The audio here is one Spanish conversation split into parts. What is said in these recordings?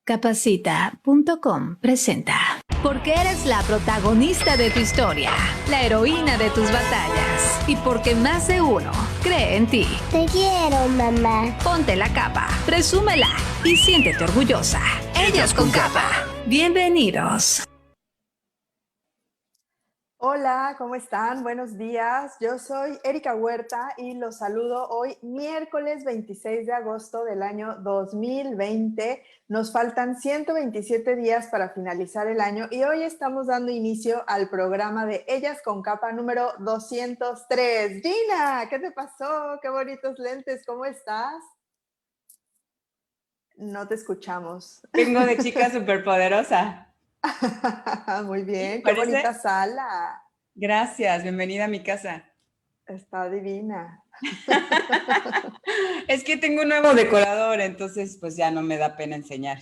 Capacita.com presenta. Porque eres la protagonista de tu historia, la heroína de tus batallas y porque más de uno cree en ti. Te quiero, mamá. Ponte la capa, presúmela y siéntete orgullosa. Ellas con capa. Bienvenidos. Hola, ¿cómo están? Buenos días. Yo soy Erika Huerta y los saludo hoy miércoles 26 de agosto del año 2020. Nos faltan 127 días para finalizar el año y hoy estamos dando inicio al programa de Ellas con Capa número 203. Gina, ¿qué te pasó? Qué bonitos lentes, ¿cómo estás? No te escuchamos. Vengo de chica superpoderosa. Muy bien, qué ¿Parece? bonita sala. Gracias, bienvenida a mi casa. Está divina. Es que tengo un nuevo decorador, entonces pues ya no me da pena enseñar.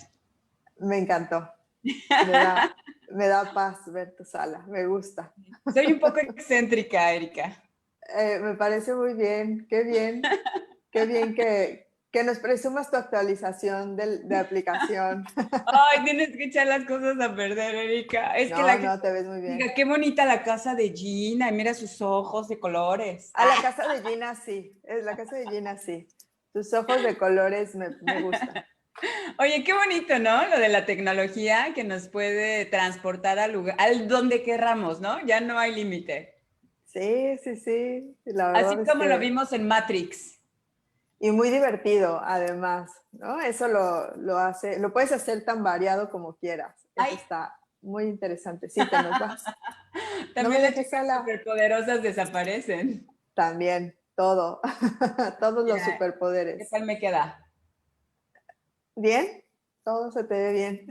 Me encantó. Me da paz ver tu sala, me gusta. Soy un poco excéntrica, Erika. Me parece muy bien, qué bien que nos presumas tu actualización de aplicación. Ay, tienes que echar las cosas a perder, Erika. Es no, que no, te ves muy bien. Diga, qué bonita la casa de Gina, y mira sus ojos de colores. A la casa de Gina sí, la casa de Gina sí. Tus ojos de colores me gustan. Oye, qué bonito, ¿no? Lo de la tecnología que nos puede transportar al lugar, al donde querramos, ¿no? Ya no hay límite. Sí, sí, sí. La verdad Así como lo vimos en Matrix. Y muy divertido, además, ¿no? Eso lo hace, lo puedes hacer tan variado como quieras. Eso está muy interesante. Sí, te nos vas. También las chicas superpoderosas desaparecen. También, todo. Todos los superpoderes. ¿Qué tal me queda? ¿Bien? Todo se te ve bien.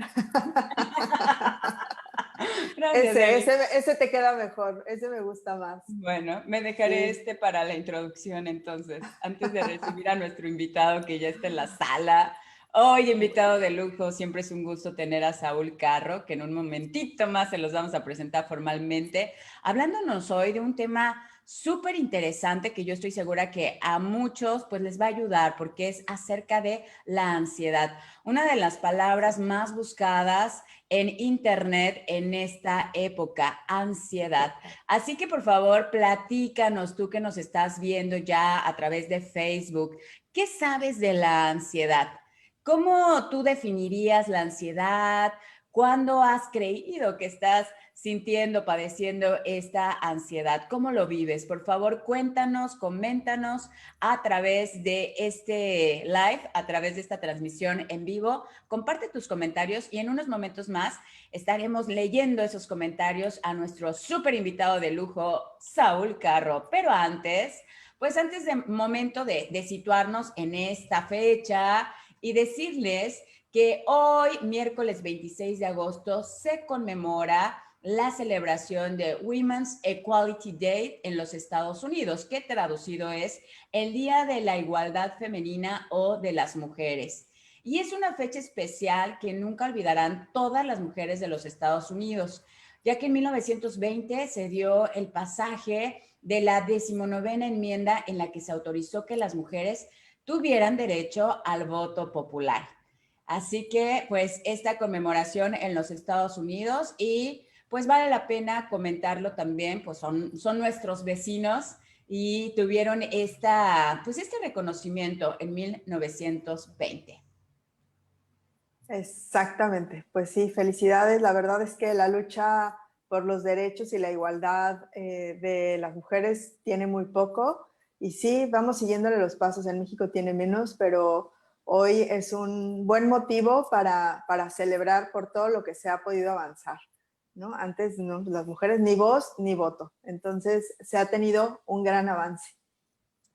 Gracias, ese te queda mejor, ese me gusta más. Bueno, me dejaré para la introducción entonces, antes de recibir a nuestro invitado que ya está en la sala. Hoy invitado de lujo, siempre es un gusto tener a Saúl Carro, que en un momentito más se los vamos a presentar formalmente, hablándonos hoy de un tema súper interesante que yo estoy segura que a muchos pues les va a ayudar porque es acerca de la ansiedad, una de las palabras más buscadas en internet en esta época, ansiedad. Así que por favor, platícanos tú que nos estás viendo ya a través de Facebook, ¿qué sabes de la ansiedad? ¿Cómo tú definirías la ansiedad? ¿Cuándo has creído que estás sintiendo, padeciendo esta ansiedad? ¿Cómo lo vives? Por favor, cuéntanos, coméntanos a través de este live, a través de esta transmisión en vivo. Comparte tus comentarios y en unos momentos más estaremos leyendo esos comentarios a nuestro súper invitado de lujo, Saúl Carro. Pero antes, pues antes de momento de situarnos en esta fecha y decirles que hoy, miércoles 26 de agosto, se conmemora la celebración de Women's Equality Day en los Estados Unidos, que traducido es el Día de la Igualdad Femenina o de las Mujeres. Y es una fecha especial que nunca olvidarán todas las mujeres de los Estados Unidos, ya que en 1920 se dio el pasaje de la 19ª enmienda en la que se autorizó que las mujeres tuvieran derecho al voto popular. Así que, pues, esta conmemoración en los Estados Unidos y pues vale la pena comentarlo también, pues son nuestros vecinos y tuvieron este reconocimiento en 1920. Exactamente, pues sí, felicidades. La verdad es que la lucha por los derechos y la igualdad de las mujeres tiene muy poco y sí, vamos siguiéndole los pasos. En México tiene menos, pero hoy es un buen motivo para celebrar por todo lo que se ha podido avanzar, ¿no? Antes no, las mujeres ni voz ni voto, entonces se ha tenido un gran avance.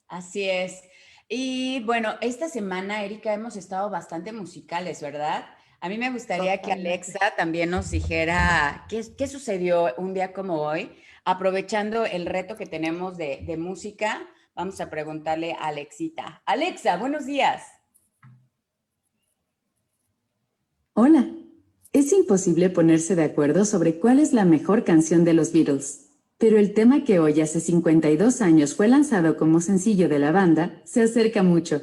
Así es. Y bueno, esta semana, Erika, hemos estado bastante musicales, ¿verdad? A mí me gustaría que Alexa también nos dijera qué sucedió un día como hoy. Aprovechando el reto que tenemos de música, vamos a preguntarle a Alexita. Alexa, buenos días. Hola. Es imposible ponerse de acuerdo sobre cuál es la mejor canción de los Beatles. Pero el tema que hoy hace 52 años fue lanzado como sencillo de la banda se acerca mucho.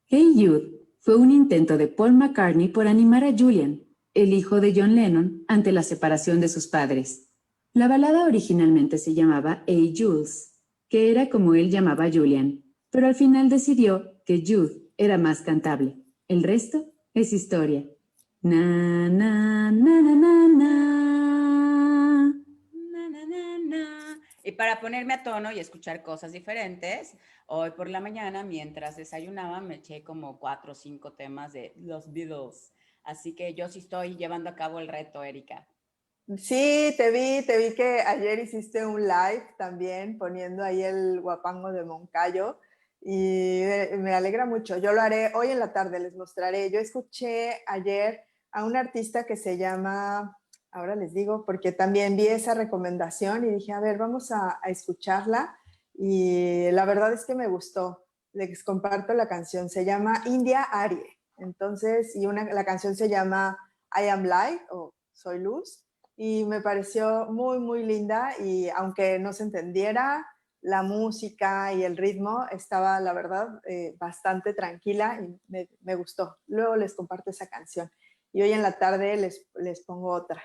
Hey Jude fue un intento de Paul McCartney por animar a Julian, el hijo de John Lennon, ante la separación de sus padres. La balada originalmente se llamaba Hey Jules, que era como él llamaba a Julian, pero al final decidió que Jude era más cantable. El resto es historia. Na, na, na, na, na, na. Na, na, na, na. Y para ponerme a tono y escuchar cosas diferentes, hoy por la mañana, mientras desayunaba, me eché como 4 o 5 temas de los Beatles. Así que yo sí estoy llevando a cabo el reto, Erika. Sí, te vi que ayer hiciste un live también poniendo ahí el guapango de Moncayo y me alegra mucho. Yo lo haré hoy en la tarde, les mostraré. Yo escuché ayer a un artista que se llama, ahora les digo, porque también vi esa recomendación y dije, a ver, vamos a escucharla y la verdad es que me gustó. Les comparto la canción, se llama India Arie. Entonces, la canción se llama I Am Light o Soy Luz y me pareció muy, muy linda y aunque no se entendiera, la música y el ritmo estaba, la verdad, bastante tranquila y me gustó. Luego les comparto esa canción y hoy en la tarde les pongo otra.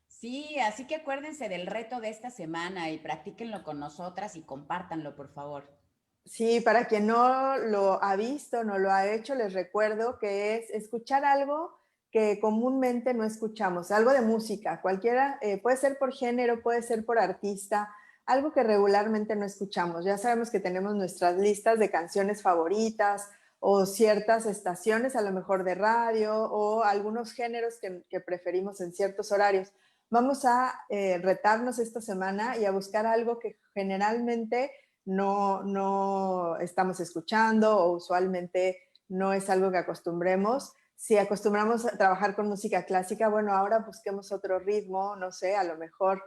Sí, así que acuérdense del reto de esta semana y practíquenlo con nosotras y compártanlo, por favor. Sí, para quien no lo ha visto, no lo ha hecho, les recuerdo que es escuchar algo que comúnmente no escuchamos, algo de música, cualquiera, puede ser por género, puede ser por artista, algo que regularmente no escuchamos. Ya sabemos que tenemos nuestras listas de canciones favoritas o ciertas estaciones, a lo mejor de radio o algunos géneros que preferimos en ciertos horarios. Vamos a retarnos esta semana y a buscar algo que generalmente no estamos escuchando o usualmente no es algo que acostumbremos. Si acostumbramos a trabajar con música clásica, bueno, ahora busquemos otro ritmo, no sé, a lo mejor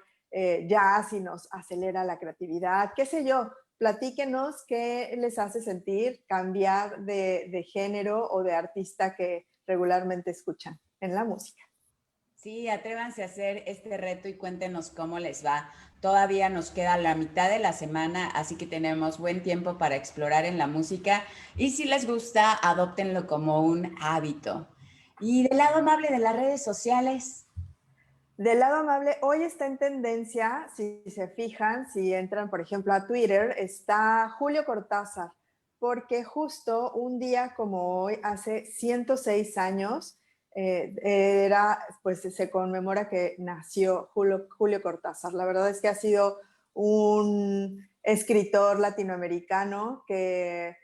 jazz y nos acelera la creatividad, qué sé yo. Platíquenos qué les hace sentir cambiar de género o de artista que regularmente escuchan en la música. Sí, atrévanse a hacer este reto y cuéntenos cómo les va. Todavía nos queda la mitad de la semana, así que tenemos buen tiempo para explorar en la música y si les gusta, adóptenlo como un hábito. Y del lado amable de las redes sociales. Del lado amable, hoy está en tendencia, si se fijan, si entran, por ejemplo, a Twitter, está Julio Cortázar, porque justo un día como hoy, hace 106 años, pues se conmemora que nació Julio Cortázar. La verdad es que ha sido un escritor latinoamericano que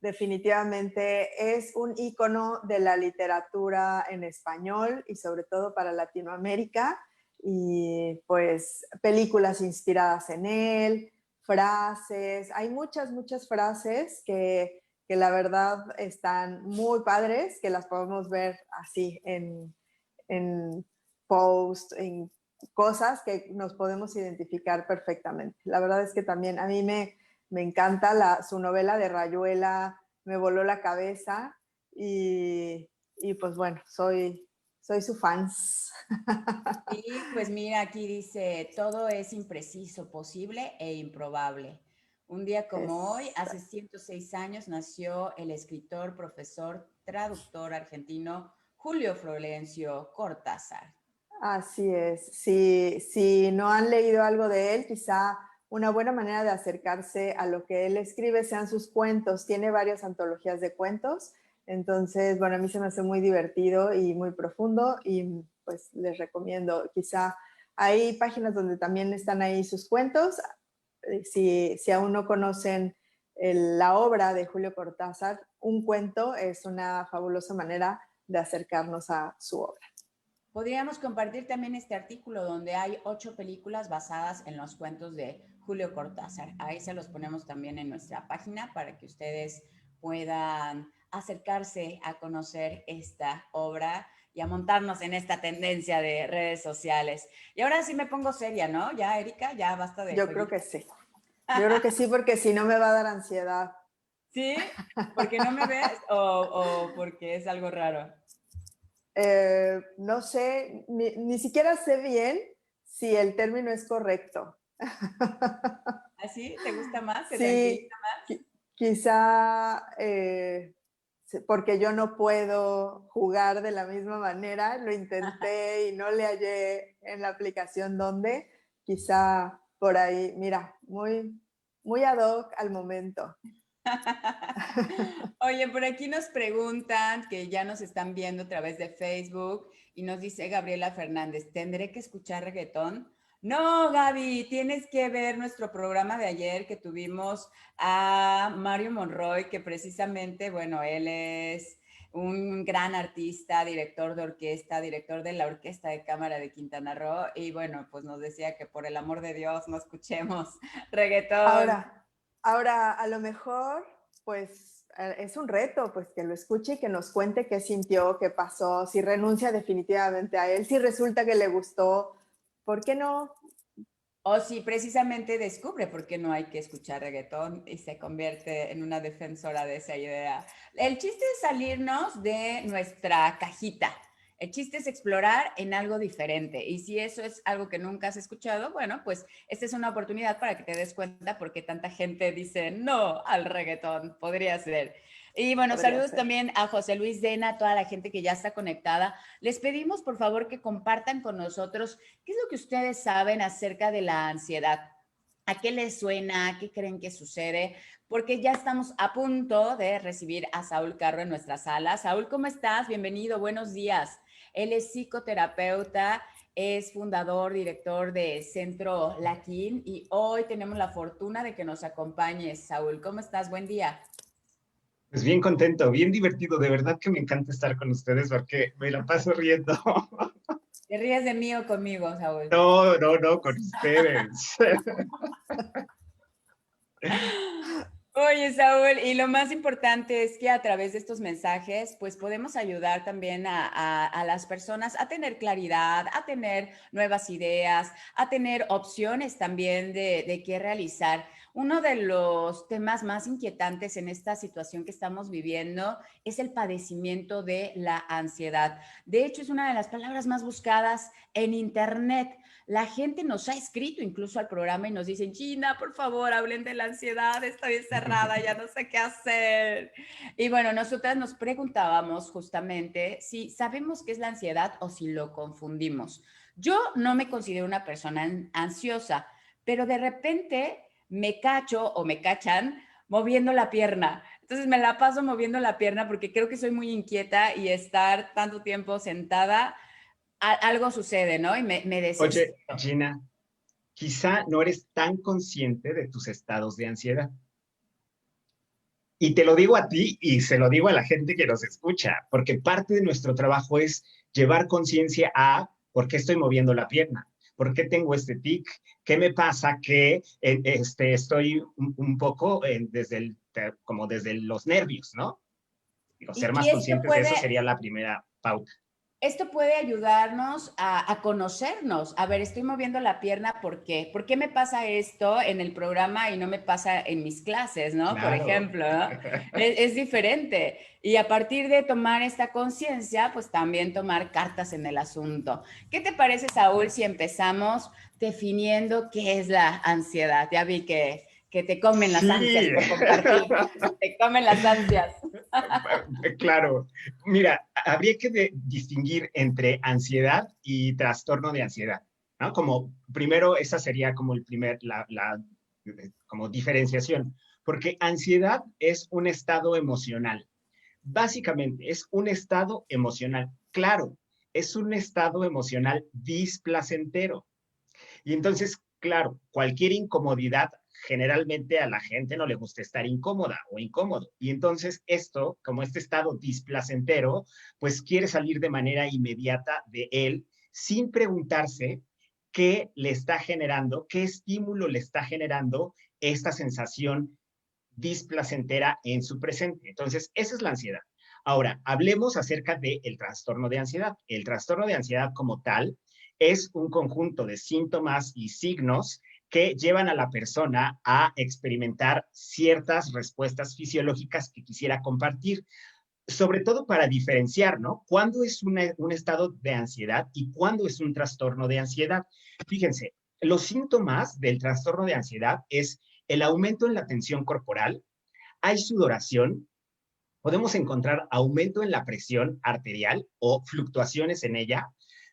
definitivamente es un ícono de la literatura en español y sobre todo para Latinoamérica y pues películas inspiradas en él, frases, hay muchas frases que la verdad están muy padres, que las podemos ver así en post, en cosas que nos podemos identificar perfectamente. La verdad es que también a mí me encanta su novela de Rayuela, me voló la cabeza y pues bueno, soy su fans. Y pues mira, aquí dice, todo es impreciso, posible e improbable. Un día como hoy, hace 106 años, nació el escritor, profesor, traductor argentino Julio Florencio Cortázar. Así es. Si no han leído algo de él, quizá una buena manera de acercarse a lo que él escribe sean sus cuentos. Tiene varias antologías de cuentos. Entonces, bueno, a mí se me hace muy divertido y muy profundo y pues les recomiendo. Quizá hay páginas donde también están ahí sus cuentos. Si aún no conocen la obra de Julio Cortázar, un cuento es una fabulosa manera de acercarnos a su obra. Podríamos compartir también este artículo donde hay 8 películas basadas en los cuentos de Julio Cortázar. Ahí se los ponemos también en nuestra página para que ustedes puedan acercarse a conocer esta obra y a montarnos en esta tendencia de redes sociales. Y ahora sí me pongo seria, ¿no? Ya, Erika, ya basta de Yo jueguito. creo que sí. Yo creo que sí, porque si no me va a dar ansiedad. ¿Sí? ¿Porque no me ves o porque es algo raro? No sé, ni siquiera sé bien si el término es correcto. ¿Así? ¿Te gusta más? ¿Te tranquiliza Sí, más? quizá porque yo no puedo jugar de la misma manera, lo intenté y no le hallé en la aplicación dónde, quizá por ahí, mira, muy ad hoc al momento. Oye, por aquí nos preguntan, que ya nos están viendo a través de Facebook, y nos dice Gabriela Fernández, ¿tendré que escuchar reggaetón? No, Gaby, tienes que ver nuestro programa de ayer que tuvimos a Mario Monroy, que precisamente, bueno, él es un gran artista, director de orquesta, director de la Orquesta de Cámara de Quintana Roo, y bueno, pues nos decía que por el amor de Dios no escuchemos reggaetón. Ahora, a lo mejor, pues es un reto, pues que lo escuche y que nos cuente qué sintió, qué pasó, si renuncia definitivamente a él, si resulta que le gustó, ¿por qué no? O si precisamente descubre por qué no hay que escuchar reggaetón y se convierte en una defensora de esa idea. El chiste es salirnos de nuestra cajita. El chiste es explorar en algo diferente. Y si eso es algo que nunca has escuchado, bueno, pues esta es una oportunidad para que te des cuenta por qué tanta gente dice no al reggaetón. Podría ser. Y bueno, saludos también a José Luis Dena, a toda la gente que ya está conectada. Les pedimos, por favor, que compartan con nosotros qué es lo que ustedes saben acerca de la ansiedad. ¿A qué les suena? ¿Qué creen que sucede? Porque ya estamos a punto de recibir a Saúl Carro en nuestra sala. Saúl, ¿cómo estás? Bienvenido, buenos días. Él es psicoterapeuta, es fundador, director de Centro Laquín y hoy tenemos la fortuna de que nos acompañes. Saúl, ¿cómo estás? Buen día. Pues bien contento, bien divertido. De verdad que me encanta estar con ustedes porque me la paso riendo. ¿Te ríes de mí o conmigo, Saúl? No, con ustedes. Oye, Saúl, y lo más importante es que a través de estos mensajes, pues podemos ayudar también a las personas a tener claridad, a tener nuevas ideas, a tener opciones también de qué realizar. Uno de los temas más inquietantes en esta situación que estamos viviendo es el padecimiento de la ansiedad. De hecho, es una de las palabras más buscadas en Internet. La gente nos ha escrito incluso al programa y nos dicen, Gina, por favor, hablen de la ansiedad, estoy encerrada, ya no sé qué hacer. Y bueno, nosotras nos preguntábamos justamente si sabemos qué es la ansiedad o si lo confundimos. Yo no me considero una persona ansiosa, pero de repente me cacho o me cachan moviendo la pierna. Entonces me la paso moviendo la pierna porque creo que soy muy inquieta y estar tanto tiempo sentada, algo sucede, ¿no? Y me desespero. Oye, Gina, quizá no eres tan consciente de tus estados de ansiedad. Y te lo digo a ti y se lo digo a la gente que nos escucha, porque parte de nuestro trabajo es llevar conciencia a por qué estoy moviendo la pierna, por qué tengo este tic, qué me pasa que estoy un poco como desde los nervios, ¿no? Digo, ser más conscientes de eso sería la primera pauta. Esto puede ayudarnos a conocernos. A ver, estoy moviendo la pierna, ¿por qué? ¿Por qué me pasa esto en el programa y no me pasa en mis clases, ¿no? Claro. Por ejemplo, ¿no? Es diferente. Y a partir de tomar esta conciencia, pues también tomar cartas en el asunto. ¿Qué te parece, Saúl, si empezamos definiendo qué es la ansiedad? Ya vi que te comen las ansias por compartir. Te comen las ansias. Claro. Mira, habría que distinguir entre ansiedad y trastorno de ansiedad, ¿no? Como primero, esa sería como como diferenciación, porque ansiedad es un estado emocional. Básicamente, es un estado emocional. Claro, es un estado emocional displacentero. Y entonces, claro, cualquier incomodidad, generalmente a la gente no le gusta estar incómoda o incómodo. Y entonces esto, como este estado displacentero, pues quiere salir de manera inmediata de él sin preguntarse qué le está generando, qué estímulo le está generando esta sensación displacentera en su presente. Entonces, esa es la ansiedad. Ahora, hablemos acerca del trastorno de ansiedad. El trastorno de ansiedad como tal es un conjunto de síntomas y signos que llevan a la persona a experimentar ciertas respuestas fisiológicas que quisiera compartir, sobre todo para diferenciar, ¿no? ¿Cuándo es un estado de ansiedad y cuándo es un trastorno de ansiedad? Fíjense, los síntomas del trastorno de ansiedad es el aumento en la tensión corporal, hay sudoración, Podemos encontrar aumento en la presión arterial o fluctuaciones en ella.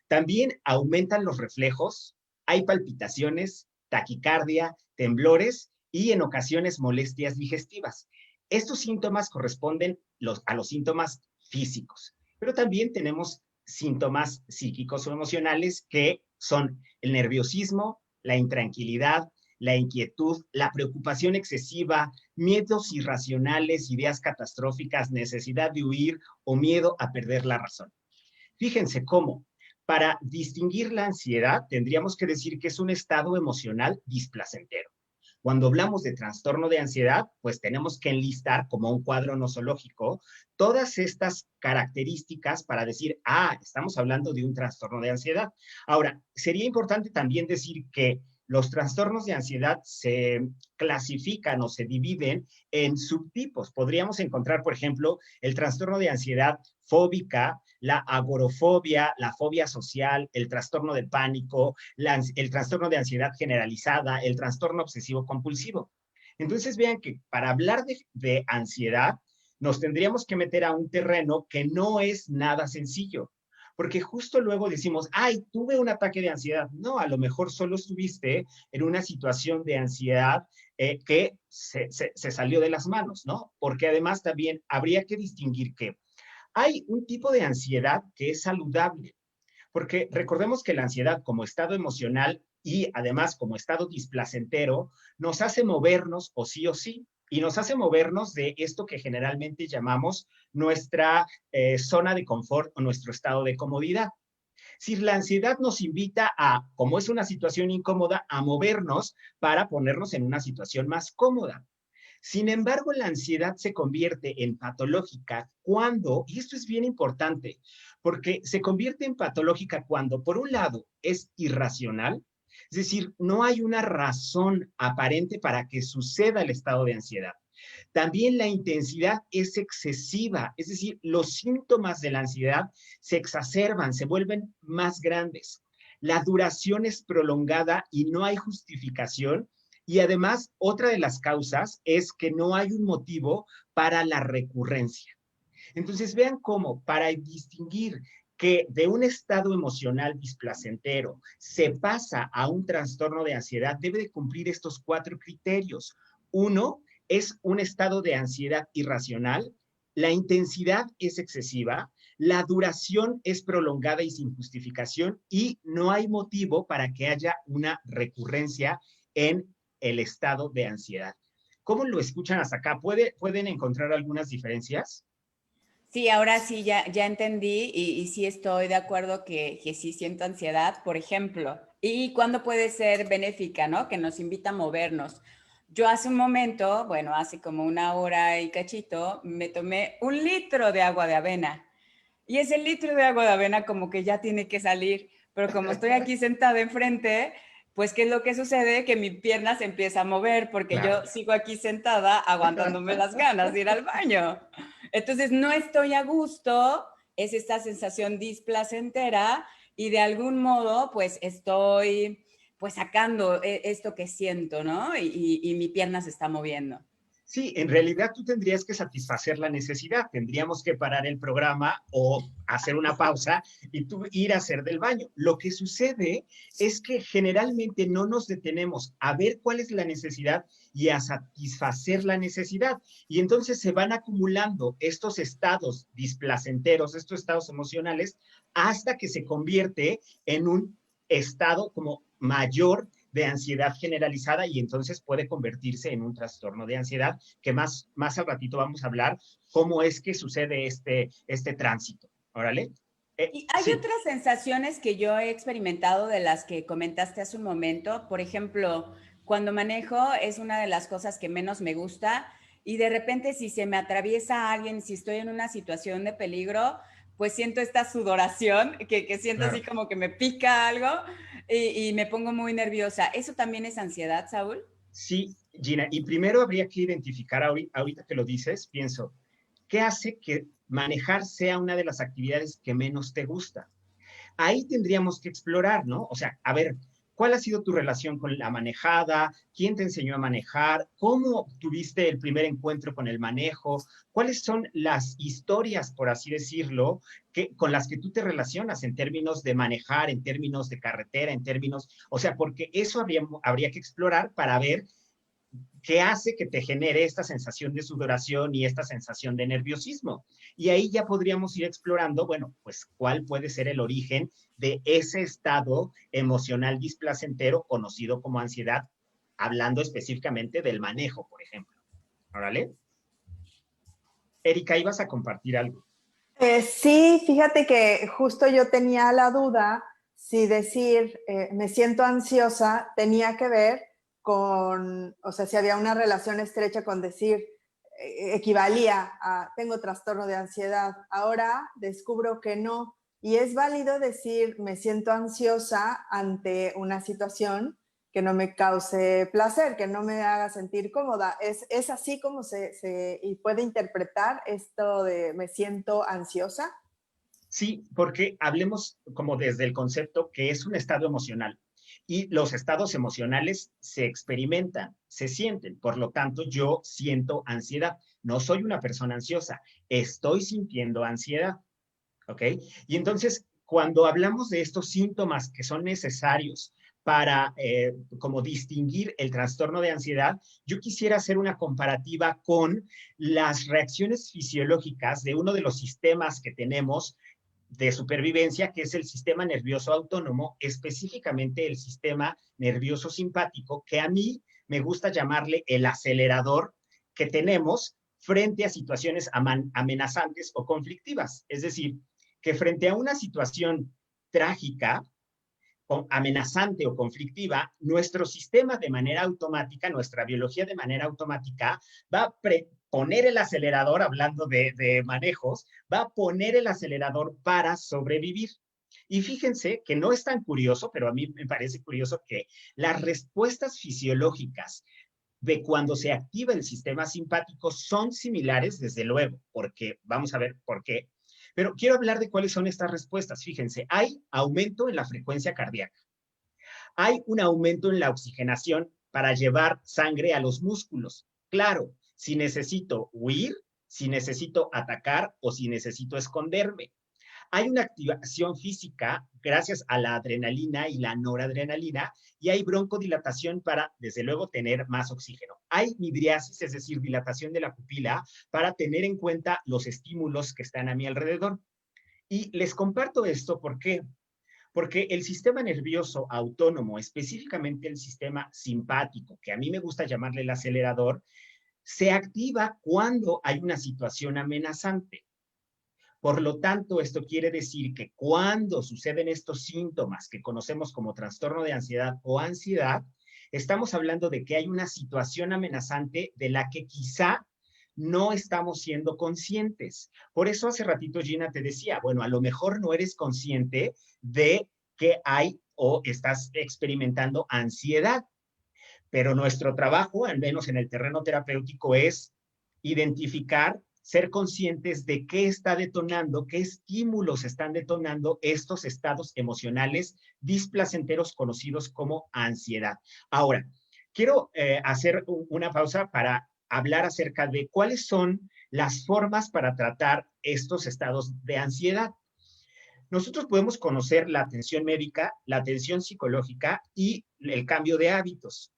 También aumentan los reflejos, hay palpitaciones, taquicardia, temblores y en ocasiones molestias digestivas. Estos síntomas corresponden a los síntomas físicos, pero también tenemos síntomas psíquicos o emocionales que son el nerviosismo, la intranquilidad, la inquietud, la preocupación excesiva, miedos irracionales, ideas catastróficas, necesidad de huir o miedo a perder la razón. Fíjense cómo, para distinguir la ansiedad, tendríamos que decir que es un estado emocional displacentero. Cuando hablamos de trastorno de ansiedad, pues tenemos que enlistar como un cuadro nosológico todas estas características para decir, estamos hablando de un trastorno de ansiedad. Ahora, sería importante también decir que los trastornos de ansiedad se clasifican o se dividen en subtipos. Podríamos encontrar, por ejemplo, el trastorno de ansiedad fóbica, la agorafobia, la fobia social, el trastorno de pánico, el trastorno de ansiedad generalizada, el trastorno obsesivo compulsivo. Entonces vean que para hablar de ansiedad nos tendríamos que meter a un terreno que no es nada sencillo. Porque justo luego decimos, tuve un ataque de ansiedad. No, a lo mejor solo estuviste en una situación de ansiedad que se salió de las manos, ¿no? Porque además también habría que distinguir que hay un tipo de ansiedad que es saludable, porque recordemos que la ansiedad como estado emocional y además como estado displacentero nos hace movernos o sí, y nos hace movernos de esto que generalmente llamamos nuestra zona de confort o nuestro estado de comodidad. Si la ansiedad nos invita como es una situación incómoda, a movernos para ponernos en una situación más cómoda. Sin embargo, la ansiedad se convierte en patológica cuando, y esto es bien importante, porque se convierte en patológica cuando, por un lado, es irracional, es decir, no hay una razón aparente para que suceda el estado de ansiedad. También la intensidad es excesiva, es decir, los síntomas de la ansiedad se exacerban, se vuelven más grandes. La duración es prolongada y no hay justificación. Y además, otra de las causas es que no hay un motivo para la recurrencia. Entonces, vean cómo para distinguir que de un estado emocional displacentero se pasa a un trastorno de ansiedad, debe de cumplir estos 4 criterios. 1, es un estado de ansiedad irracional, la intensidad es excesiva, la duración es prolongada y sin justificación, y no hay motivo para que haya una recurrencia en el estado de ansiedad. ¿Cómo lo escuchan hasta acá? ¿Pueden encontrar algunas diferencias? Sí, ahora sí ya entendí y sí estoy de acuerdo que sí siento ansiedad, por ejemplo. ¿Y cuándo puede ser benéfica, no? Que nos invita a movernos. Yo hace un momento, bueno, hace como 1 hora y cachito, me tomé 1 litro de agua de avena. Y ese litro de agua de avena como que ya tiene que salir, pero como estoy aquí sentada enfrente, pues ¿qué es lo que sucede? Que mi pierna se empieza a mover porque Claro. yo sigo aquí sentada aguantándome las ganas de ir al baño. Entonces no estoy a gusto, es esta sensación displacentera y de algún modo pues estoy pues sacando esto que siento, ¿no? Y mi pierna se está moviendo. Sí, en realidad tú tendrías que satisfacer la necesidad. Tendríamos que parar el programa o hacer una pausa y tú ir a hacer del baño. Lo que sucede es que generalmente no nos detenemos a ver cuál es la necesidad y a satisfacer la necesidad. Y entonces se van acumulando estos estados displacenteros, estos estados emocionales, hasta que se convierte en un estado como mayor de ansiedad generalizada y entonces puede convertirse en un trastorno de ansiedad que más al ratito vamos a hablar cómo es que sucede este tránsito. ¿Órale? Y hay Sí. otras sensaciones que yo he experimentado de las que comentaste hace un momento. Por ejemplo, cuando manejo es una de las cosas que menos me gusta y de repente si se me atraviesa alguien, si estoy en una situación de peligro, pues siento esta sudoración que siento Claro. así como que me pica algo y me pongo muy nerviosa. ¿Eso también es ansiedad, Saúl? Sí, Gina, y primero habría que identificar, ahorita que lo dices, pienso, ¿qué hace que manejar sea una de las actividades que menos te gusta? Ahí tendríamos que explorar, ¿no? O sea, a ver, ¿Cuál ha sido tu relación con la manejada? ¿Quién te enseñó a manejar? ¿Cómo tuviste el primer encuentro con el manejo? ¿Cuáles son las historias, por así decirlo, con las que tú te relacionas en términos de manejar, en términos de carretera, en términos, o sea, porque eso habría que explorar para ver qué hace que te genere esta sensación de sudoración y esta sensación de nerviosismo. Y ahí ya podríamos ir explorando, bueno, pues cuál puede ser el origen de ese estado emocional displacentero conocido como ansiedad, hablando específicamente del manejo, por ejemplo. ¿Órale? Erika, ibas a compartir algo. Sí, fíjate que justo yo tenía la duda si decir me siento ansiosa tenía que ver con, o sea, si había una relación estrecha con decir equivalía a tengo trastorno de ansiedad. Ahora descubro que no. Y es válido decir me siento ansiosa ante una situación que no me cause placer, que no me haga sentir cómoda. Es así como se puede interpretar esto de me siento ansiosa. Sí, porque hablemos como desde el concepto que es un estado emocional y los estados emocionales se experimentan, se sienten. Por lo tanto, yo siento ansiedad. No soy una persona ansiosa, estoy sintiendo ansiedad. ¿Ok? Y entonces, cuando hablamos de estos síntomas que son necesarios para como distinguir el trastorno de ansiedad, yo quisiera hacer una comparativa con las reacciones fisiológicas de uno de los sistemas que tenemos de supervivencia, que es el sistema nervioso autónomo, específicamente el sistema nervioso simpático, que a mí me gusta llamarle el acelerador que tenemos frente a situaciones amenazantes o conflictivas. Es decir, que frente a una situación trágica, amenazante o conflictiva, nuestro sistema de manera automática, nuestra biología de manera automática, va a poner el acelerador, hablando de manejos, va a poner el acelerador para sobrevivir. Y fíjense que no es tan curioso, pero a mí me parece curioso que las respuestas fisiológicas de cuando se activa el sistema simpático son similares, desde luego, porque vamos a ver por qué. Pero quiero hablar de cuáles son estas respuestas. Fíjense, hay aumento en la frecuencia cardíaca. Hay un aumento en la oxigenación para llevar sangre a los músculos. Claro, si necesito huir, si necesito atacar o si necesito esconderme. Hay una activación física gracias a la adrenalina y la noradrenalina y hay broncodilatación para, desde luego, tener más oxígeno. Hay midriasis, es decir, dilatación de la pupila para tener en cuenta los estímulos que están a mi alrededor. Y les comparto esto, ¿por qué? Porque el sistema nervioso autónomo, específicamente el sistema simpático, que a mí me gusta llamarle el acelerador, se activa cuando hay una situación amenazante. Por lo tanto, esto quiere decir que cuando suceden estos síntomas que conocemos como trastorno de ansiedad o ansiedad, estamos hablando de que hay una situación amenazante de la que quizá no estamos siendo conscientes. Por eso hace ratito Gina te decía, bueno, a lo mejor no eres consciente de que hay o estás experimentando ansiedad, pero nuestro trabajo, al menos en el terreno terapéutico, es identificar, ser conscientes de qué está detonando, qué estímulos están detonando estos estados emocionales displacenteros conocidos como ansiedad. Ahora, quiero hacer una pausa para hablar acerca de cuáles son las formas para tratar estos estados de ansiedad. Nosotros podemos conocer la atención médica, la atención psicológica y el cambio de hábitos.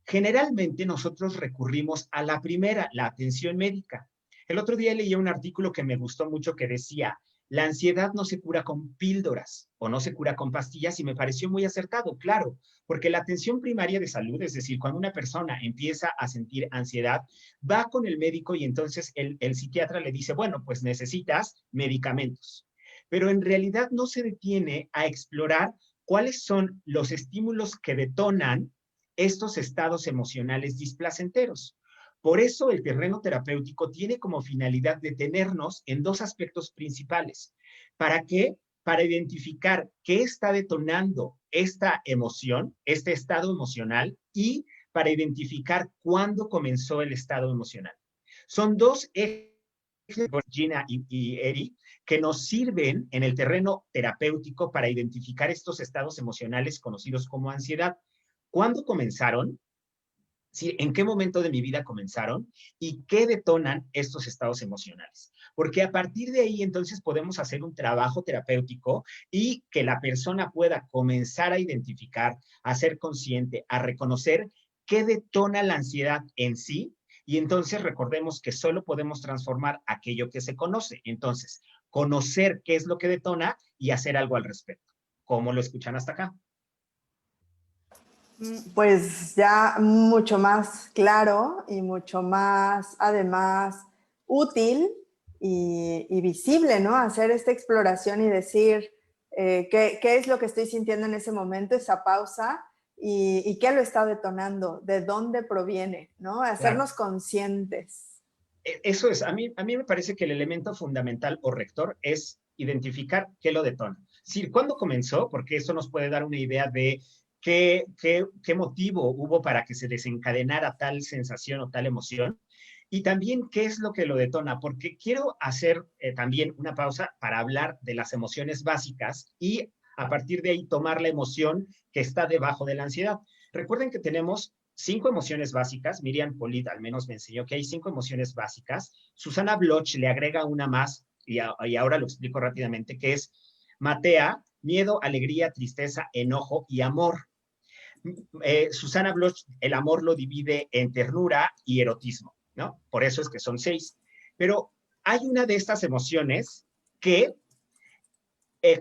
Generalmente nosotros recurrimos a la primera, la atención médica. El otro día leí un artículo que me gustó mucho que decía, la ansiedad no se cura con píldoras o no se cura con pastillas y me pareció muy acertado, claro, porque la atención primaria de salud, es decir, cuando una persona empieza a sentir ansiedad, va con el médico y entonces el psiquiatra le dice, bueno, pues necesitas medicamentos. Pero en realidad no se detiene a explorar cuáles son los estímulos que detonan estos estados emocionales displacenteros. Por eso el terreno terapéutico tiene como finalidad detenernos en dos aspectos principales. ¿Para qué? Para identificar qué está detonando esta emoción, este estado emocional, y para identificar cuándo comenzó el estado emocional. Son dos ejes Gina y Eri, que nos sirven en el terreno terapéutico para identificar estos estados emocionales conocidos como ansiedad. ¿Cuándo comenzaron? ¿Sí? ¿En qué momento de mi vida comenzaron? ¿Y qué detonan estos estados emocionales? Porque a partir de ahí entonces podemos hacer un trabajo terapéutico y que la persona pueda comenzar a identificar, a ser consciente, a reconocer qué detona la ansiedad en sí. Y entonces recordemos que solo podemos transformar aquello que se conoce. Entonces, conocer qué es lo que detona y hacer algo al respecto. ¿Cómo lo escuchan hasta acá? Pues ya mucho más claro y mucho más, además, útil y visible, ¿no? Hacer esta exploración y decir qué es lo que estoy sintiendo en ese momento, esa pausa, y qué lo está detonando, de dónde proviene, ¿no? Hacernos conscientes. Eso es, a mí me parece que el elemento fundamental o rector es identificar qué lo detona. Sí, ¿cuándo comenzó? Porque eso nos puede dar una idea de qué motivo hubo para que se desencadenara tal sensación o tal emoción. Y también qué es lo que lo detona, porque quiero hacer también una pausa para hablar de las emociones básicas y a partir de ahí tomar la emoción que está debajo de la ansiedad. Recuerden que tenemos 5 emociones básicas. Miriam Polit al menos me enseñó que hay 5 emociones básicas. Susana Bloch le agrega una más, y ahora lo explico rápidamente, que es Matea, miedo, alegría, tristeza, enojo y amor. Susana Bloch el amor lo divide en ternura y erotismo, ¿no? Por eso es que son 6. Pero hay una de estas emociones que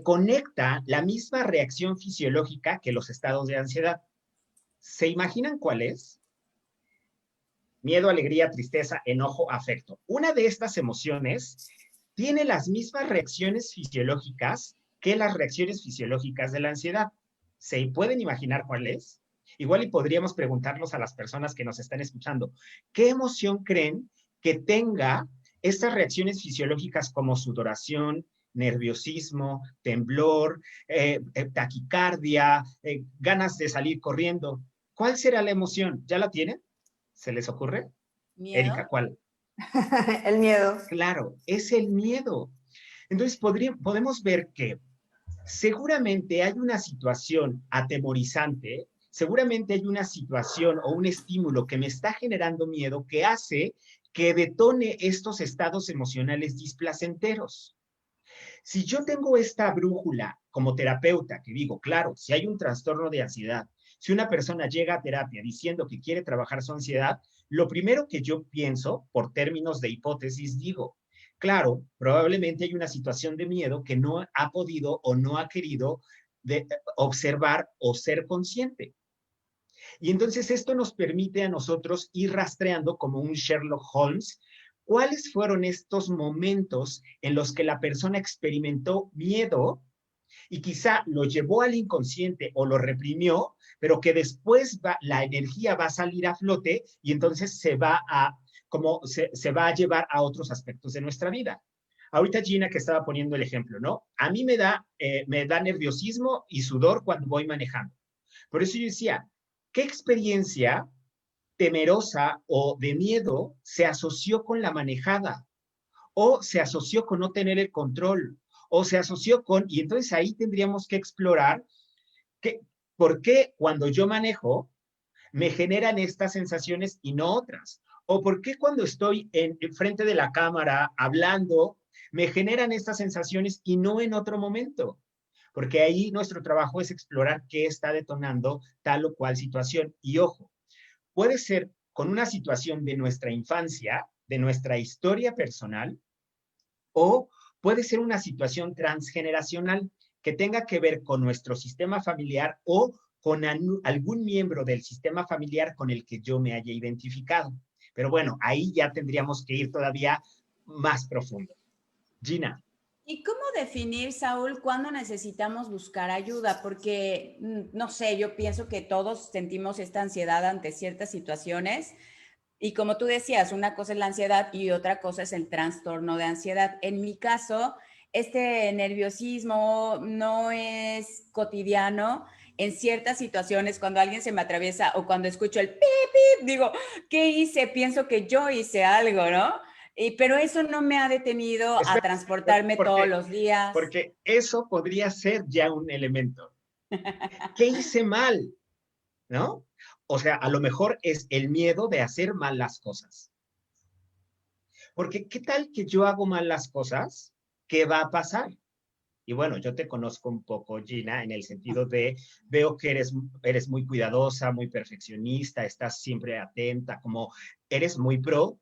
conecta la misma reacción fisiológica que los estados de ansiedad. ¿Se imaginan cuál es? Miedo, alegría, tristeza, enojo, afecto. Una de estas emociones tiene las mismas reacciones fisiológicas que las reacciones fisiológicas de la ansiedad. ¿Se pueden imaginar cuál es? Igual y podríamos preguntarnos a las personas que nos están escuchando, ¿qué emoción creen que tenga estas reacciones fisiológicas como sudoración, nerviosismo, temblor, taquicardia, ganas de salir corriendo? ¿Cuál será la emoción? ¿Ya la tienen? ¿Se les ocurre? ¿Miedo? Erika, ¿cuál? El miedo. Claro, es el miedo. Entonces podemos ver que seguramente hay una situación atemorizante, seguramente hay una situación o un estímulo que me está generando miedo que hace que detone estos estados emocionales displacenteros. Si yo tengo esta brújula como terapeuta, que digo, claro, si hay un trastorno de ansiedad, si una persona llega a terapia diciendo que quiere trabajar su ansiedad, lo primero que yo pienso, por términos de hipótesis, digo, claro, probablemente hay una situación de miedo que no ha podido o no ha querido observar o ser consciente. Y entonces esto nos permite a nosotros ir rastreando como un Sherlock Holmes cuáles fueron estos momentos en los que la persona experimentó miedo y quizá lo llevó al inconsciente o lo reprimió, pero que después la energía va a salir a flote y entonces se va a llevar a otros aspectos de nuestra vida. Ahorita Gina que estaba poniendo el ejemplo, ¿no? A mí me da nerviosismo y sudor cuando voy manejando. Por eso yo decía, ¿qué experiencia temerosa o de miedo se asoció con la manejada? O se asoció con no tener el control, o se asoció con, y entonces ahí tendríamos que explorar por qué cuando yo manejo me generan estas sensaciones y no otras, o por qué cuando estoy en frente de la cámara hablando me generan estas sensaciones y no en otro momento, porque ahí nuestro trabajo es explorar qué está detonando tal o cual situación. Y ojo, puede ser con una situación de nuestra infancia, de nuestra historia personal, o puede ser una situación transgeneracional que tenga que ver con nuestro sistema familiar o con algún miembro del sistema familiar con el que yo me haya identificado. Pero bueno, ahí ya tendríamos que ir todavía más profundo. Gina. ¿Y cómo definir, Saúl, cuándo necesitamos buscar ayuda? Porque, no sé, yo pienso que todos sentimos esta ansiedad ante ciertas situaciones. Y como tú decías, una cosa es la ansiedad y otra cosa es el trastorno de ansiedad. En mi caso, este nerviosismo no es cotidiano. En ciertas situaciones, cuando alguien se me atraviesa o cuando escucho el pip, pip, digo, ¿qué hice? Pienso que yo hice algo, ¿no? Pero eso no me ha detenido a Espera, transportarme todos los días. Porque eso podría ser ya un elemento. ¿Qué hice mal? ¿No? O sea, a lo mejor es el miedo de hacer mal las cosas. Porque ¿qué tal que yo hago mal las cosas? ¿Qué va a pasar? Y bueno, yo te conozco un poco, Gina, en el sentido de, veo que eres muy cuidadosa, muy perfeccionista, estás siempre atenta, como eres muy pro.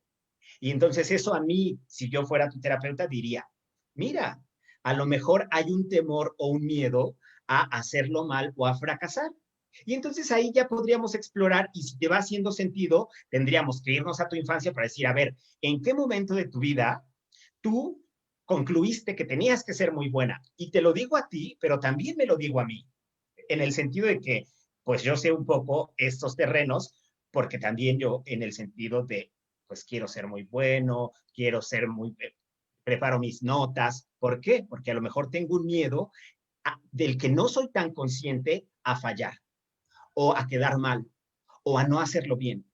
Y entonces eso a mí, si yo fuera tu terapeuta, diría, mira, a lo mejor hay un temor o un miedo a hacerlo mal o a fracasar. Y entonces ahí ya podríamos explorar y si te va haciendo sentido, tendríamos que irnos a tu infancia para decir, a ver, ¿en qué momento de tu vida tú concluiste que tenías que ser muy buena? Y te lo digo a ti, pero también me lo digo a mí, en el sentido de que, pues yo sé un poco estos terrenos, porque también yo en el sentido de, pues quiero ser muy bueno, quiero ser muy, preparo mis notas. ¿Por qué? Porque a lo mejor tengo un miedo del que no soy tan consciente a fallar o a quedar mal o a no hacerlo bien.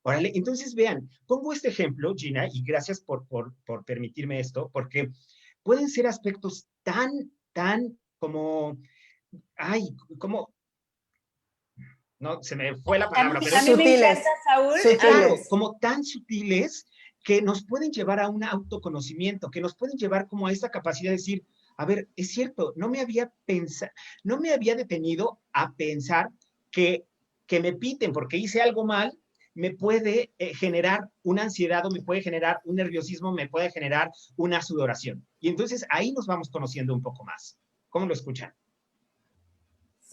Órale, entonces vean, pongo este ejemplo, Gina, y gracias por permitirme esto, porque pueden ser aspectos tan como, ay, como, no, se me fue la palabra, pero A mí me Sutiles, encanta, Saúl. claro, sutiles. como tan sutiles que nos pueden llevar a un autoconocimiento, que nos pueden llevar como a esta capacidad de decir, a ver, es cierto, no me había detenido a pensar que, que me piten porque hice algo mal, me puede generar una ansiedad o me puede generar un nerviosismo, me puede generar una sudoración. Y entonces ahí nos vamos conociendo un poco más. ¿Cómo lo escuchan?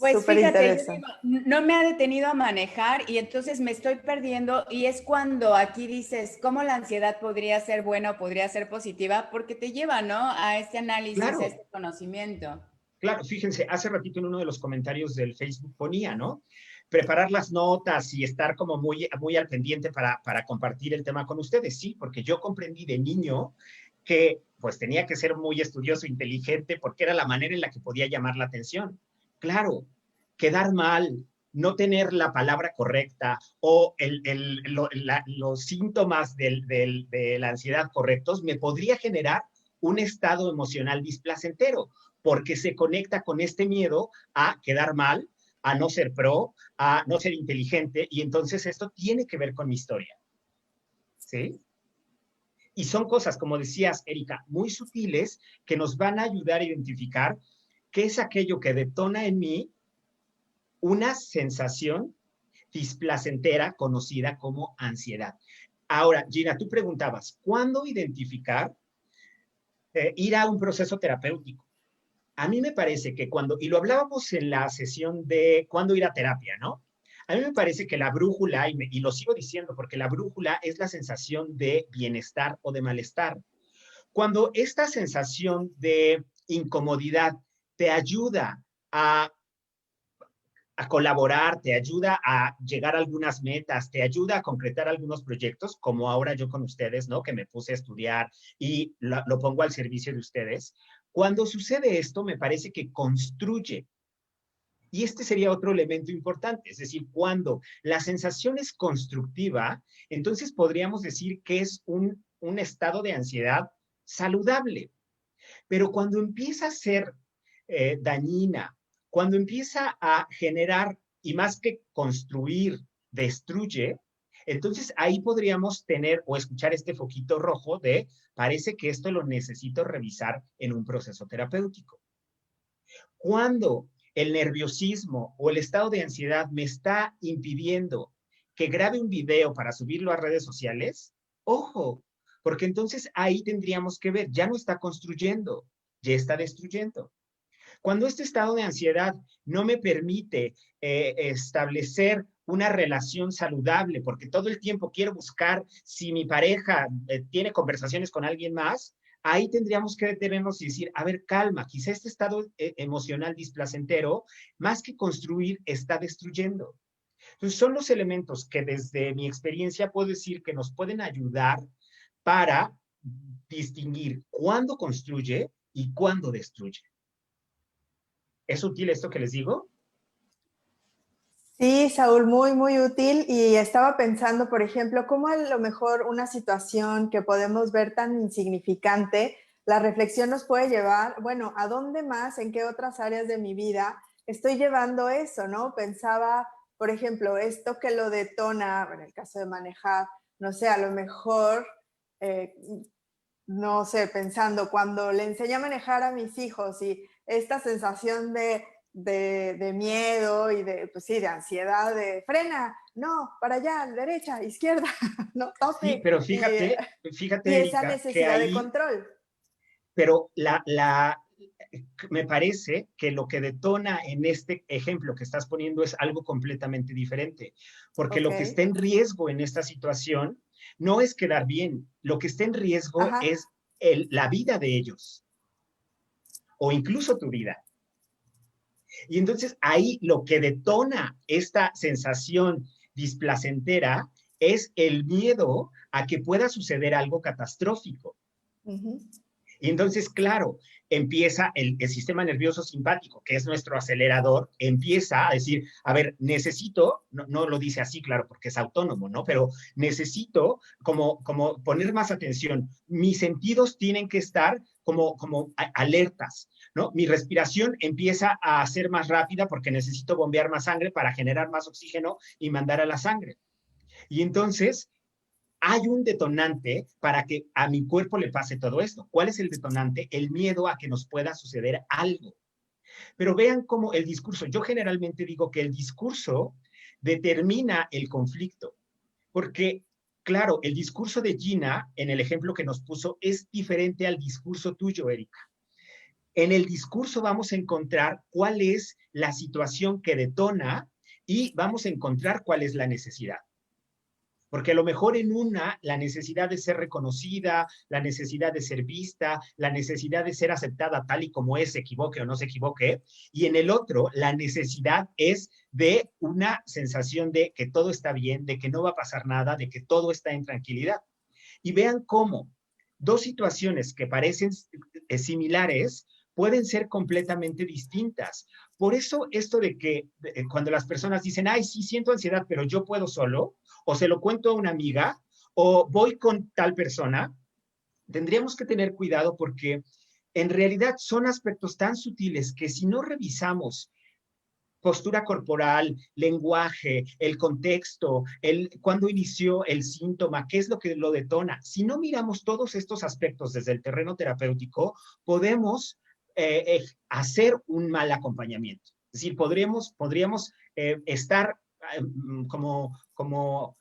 Pues Súper fíjate, yo digo, interesante. no me ha detenido a manejar y entonces me estoy perdiendo y es cuando aquí dices cómo la ansiedad podría ser buena o podría ser positiva porque te lleva, ¿no? A este análisis, a Claro, este conocimiento. claro, fíjense, hace ratito en uno de los comentarios del Facebook ponía, ¿no? Preparar las notas y estar como muy al pendiente para compartir el tema con ustedes, sí, porque yo comprendí de niño que pues tenía que ser muy estudioso, inteligente, porque era la manera en la que podía llamar la atención. Claro, quedar mal, no tener la palabra correcta o los síntomas de la ansiedad correctos me podría generar un estado emocional displacentero porque se conecta con este miedo a quedar mal, a no ser pro, a no ser inteligente, y entonces esto tiene que ver con mi historia, ¿sí? Y son cosas, como decías, Erika, muy sutiles que nos van a ayudar a identificar qué es aquello que detona en mí una sensación displacentera conocida como ansiedad. Ahora, Gina, tú preguntabas, ¿cuándo identificar ir a un proceso terapéutico? A mí me parece que cuando, y lo hablábamos en la sesión de cuándo ir a terapia, ¿no? A mí me parece que la brújula, y lo sigo diciendo porque la brújula es la sensación de bienestar o de malestar. Cuando esta sensación de incomodidad te ayuda a colaborar, te ayuda a llegar a algunas metas, te ayuda a concretar algunos proyectos, como ahora yo con ustedes, ¿no? Que me puse a estudiar y lo pongo al servicio de ustedes. Cuando sucede esto, me parece que construye. Y este sería otro elemento importante, es decir, cuando la sensación es constructiva, entonces podríamos decir que es un estado de ansiedad saludable. Pero cuando empieza a ser dañina, cuando empieza a generar, y más que construir, destruye, entonces ahí podríamos tener o escuchar este foquito rojo de, parece que esto lo necesito revisar en un proceso terapéutico. Cuando el nerviosismo o el estado de ansiedad me está impidiendo que grabe un video para subirlo a redes sociales, ojo, porque entonces ahí tendríamos que ver, ya no está construyendo, ya está destruyendo. Cuando este estado de ansiedad no me permite establecer una relación saludable, porque todo el tiempo quiero buscar si mi pareja tiene conversaciones con alguien más, ahí tendríamos que detenernos y decir, a ver, calma, quizá este estado emocional displacentero, más que construir, está destruyendo. Entonces, son los elementos que desde mi experiencia puedo decir que nos pueden ayudar para distinguir cuándo construye y cuándo destruye. ¿Es útil esto que les digo? Sí, Saúl, muy, muy útil. Y estaba pensando, por ejemplo, cómo a lo mejor una situación que podemos ver tan insignificante, la reflexión nos puede llevar, bueno, ¿a dónde más, en qué otras áreas de mi vida estoy llevando eso, no? Pensaba, por ejemplo, esto que lo detona, en el caso de manejar, no sé, a lo mejor, eh, no sé, pensando, cuando le enseñé a manejar a mis hijos y esta sensación de miedo y de, pues sí, de ansiedad, de frena, no, para allá, derecha, izquierda, no, Sí, tope, pero y, fíjate, y esa Erika, que necesidad de ahí, control. pero me parece que lo que detona en este ejemplo que estás poniendo es algo completamente diferente, porque Ok, lo que está en riesgo en esta situación no es quedar bien, lo que está en riesgo ajá, es la vida de ellos o incluso tu vida. Y entonces ahí lo que detona esta sensación displacentera es el miedo a que pueda suceder algo catastrófico. uh-huh, Y entonces, claro, empieza el sistema nervioso simpático, que es nuestro acelerador, empieza a decir, a ver, necesito, no lo dice así, claro, porque es autónomo, ¿no? Pero necesito como poner más atención. Mis sentidos tienen que estar como alertas, ¿no? Mi respiración empieza a ser más rápida porque necesito bombear más sangre para generar más oxígeno y mandar a la sangre. Y entonces hay un detonante para que a mi cuerpo le pase todo esto. ¿Cuál es el detonante? El miedo a que nos pueda suceder algo. Pero vean cómo el discurso, yo generalmente digo que el discurso determina el conflicto, porque claro, el discurso de Gina, en el ejemplo que nos puso, es diferente al discurso tuyo, Erika. En el discurso vamos a encontrar cuál es la situación que detona y vamos a encontrar cuál es la necesidad. Porque a lo mejor en una, la necesidad de ser reconocida, la necesidad de ser vista, la necesidad de ser aceptada tal y como es, se equivoque o no se equivoque, y en el otro, la necesidad es de una sensación de que todo está bien, de que no va a pasar nada, de que todo está en tranquilidad. Y vean cómo dos situaciones que parecen similares pueden ser completamente distintas. Por eso esto de que cuando las personas dicen, ay, sí, siento ansiedad, pero yo puedo solo, o se lo cuento a una amiga, o voy con tal persona, tendríamos que tener cuidado porque en realidad son aspectos tan sutiles que si no revisamos postura corporal, lenguaje, el contexto, cuándo inició el síntoma, qué es lo que lo detona. Si no miramos todos estos aspectos desde el terreno terapéutico, podemos hacer un mal acompañamiento. Es decir, podríamos estar como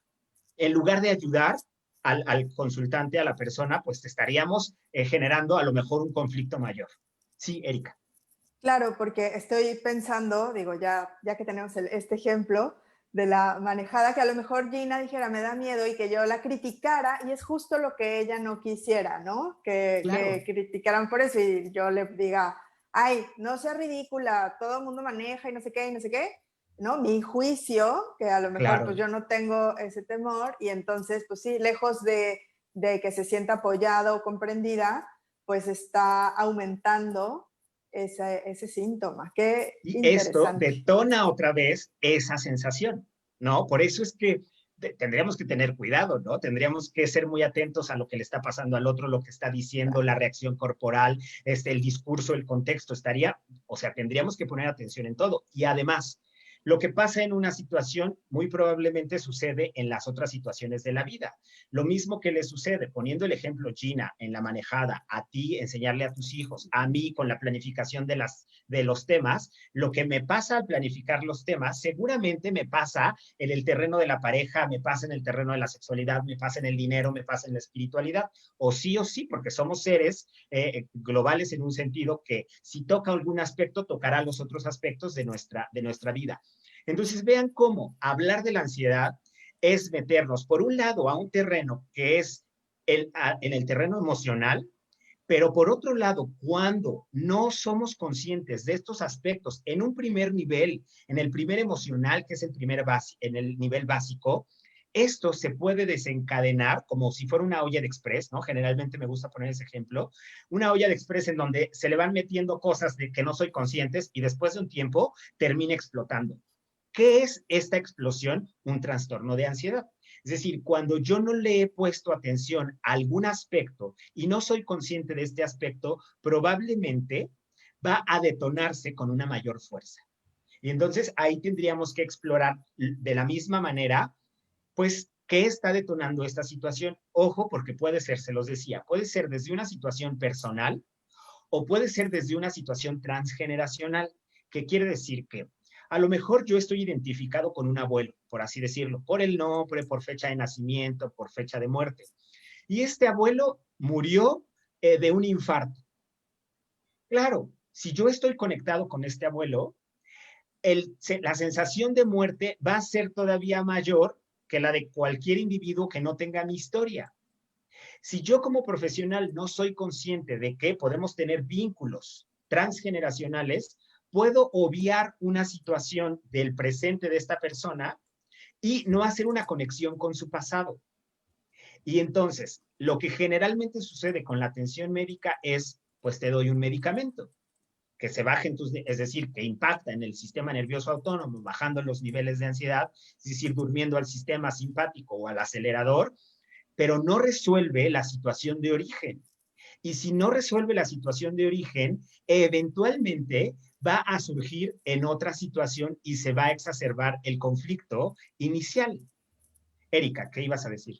en lugar de ayudar al consultante, a la persona, pues estaríamos generando a lo mejor un conflicto mayor. Sí, Erika. claro, porque estoy pensando, digo, ya que tenemos este ejemplo de la manejada, que a lo mejor Gina dijera, me da miedo y que yo la criticara, y es justo lo que ella no quisiera, ¿no? Que Claro. criticaran por eso y yo le diga, ay, no sea ridícula, todo el mundo maneja y no sé qué, y no sé qué, ¿no? Mi juicio, que a lo mejor pues Claro. yo no tengo ese temor, y entonces, pues sí, lejos de que se sienta apoyada o comprendida, pues está aumentando ese síntoma. Qué Y esto interesante. detona otra vez esa sensación, ¿no? Por eso es que tendríamos que tener cuidado, ¿no? Tendríamos que ser muy atentos a lo que le está pasando al otro, lo que está diciendo, la reacción corporal, el discurso, el contexto, tendríamos que poner atención en todo. Y además, lo que pasa en una situación muy probablemente sucede en las otras situaciones de la vida. Lo mismo que le sucede, poniendo el ejemplo, Gina, en la manejada, a ti enseñarle a tus hijos, a mí con la planificación de los temas, lo que me pasa al planificar los temas, seguramente me pasa en el terreno de la pareja, me pasa en el terreno de la sexualidad, me pasa en el dinero, me pasa en la espiritualidad, o sí, porque somos seres globales en un sentido que si toca algún aspecto, tocará los otros aspectos de nuestra vida. Entonces vean cómo hablar de la ansiedad es meternos, por un lado, a un terreno que es en el terreno emocional, pero por otro lado, cuando no somos conscientes de estos aspectos en un primer nivel, en el primer emocional, que es en el nivel básico, esto se puede desencadenar como si fuera una olla de express, ¿no? Generalmente me gusta poner ese ejemplo, una olla de express en donde se le van metiendo cosas de que no soy conscientes y después de un tiempo termina explotando. ¿Qué es esta explosión? Un trastorno de ansiedad. Es decir, cuando yo no le he puesto atención a algún aspecto y no soy consciente de este aspecto, probablemente va a detonarse con una mayor fuerza. Y entonces ahí tendríamos que explorar de la misma manera, pues, ¿qué está detonando esta situación? Ojo, porque puede ser, se los decía, puede ser desde una situación personal o puede ser desde una situación transgeneracional, que quiere decir que a lo mejor yo estoy identificado con un abuelo, por así decirlo, por el nombre, por fecha de nacimiento, por fecha de muerte. Y este abuelo murió de un infarto. Claro, si yo estoy conectado con este abuelo, la sensación de muerte va a ser todavía mayor que la de cualquier individuo que no tenga mi historia. Si yo como profesional no soy consciente de que podemos tener vínculos transgeneracionales, puedo obviar una situación del presente de esta persona y no hacer una conexión con su pasado. Y entonces, lo que generalmente sucede con la atención médica es, pues te doy un medicamento que se bajen es decir, que impacta en el sistema nervioso autónomo, bajando los niveles de ansiedad, es decir, durmiendo al sistema simpático o al acelerador, pero no resuelve la situación de origen. Y si no resuelve la situación de origen, eventualmente va a surgir en otra situación y se va a exacerbar el conflicto inicial. Erika, ¿qué ibas a decir?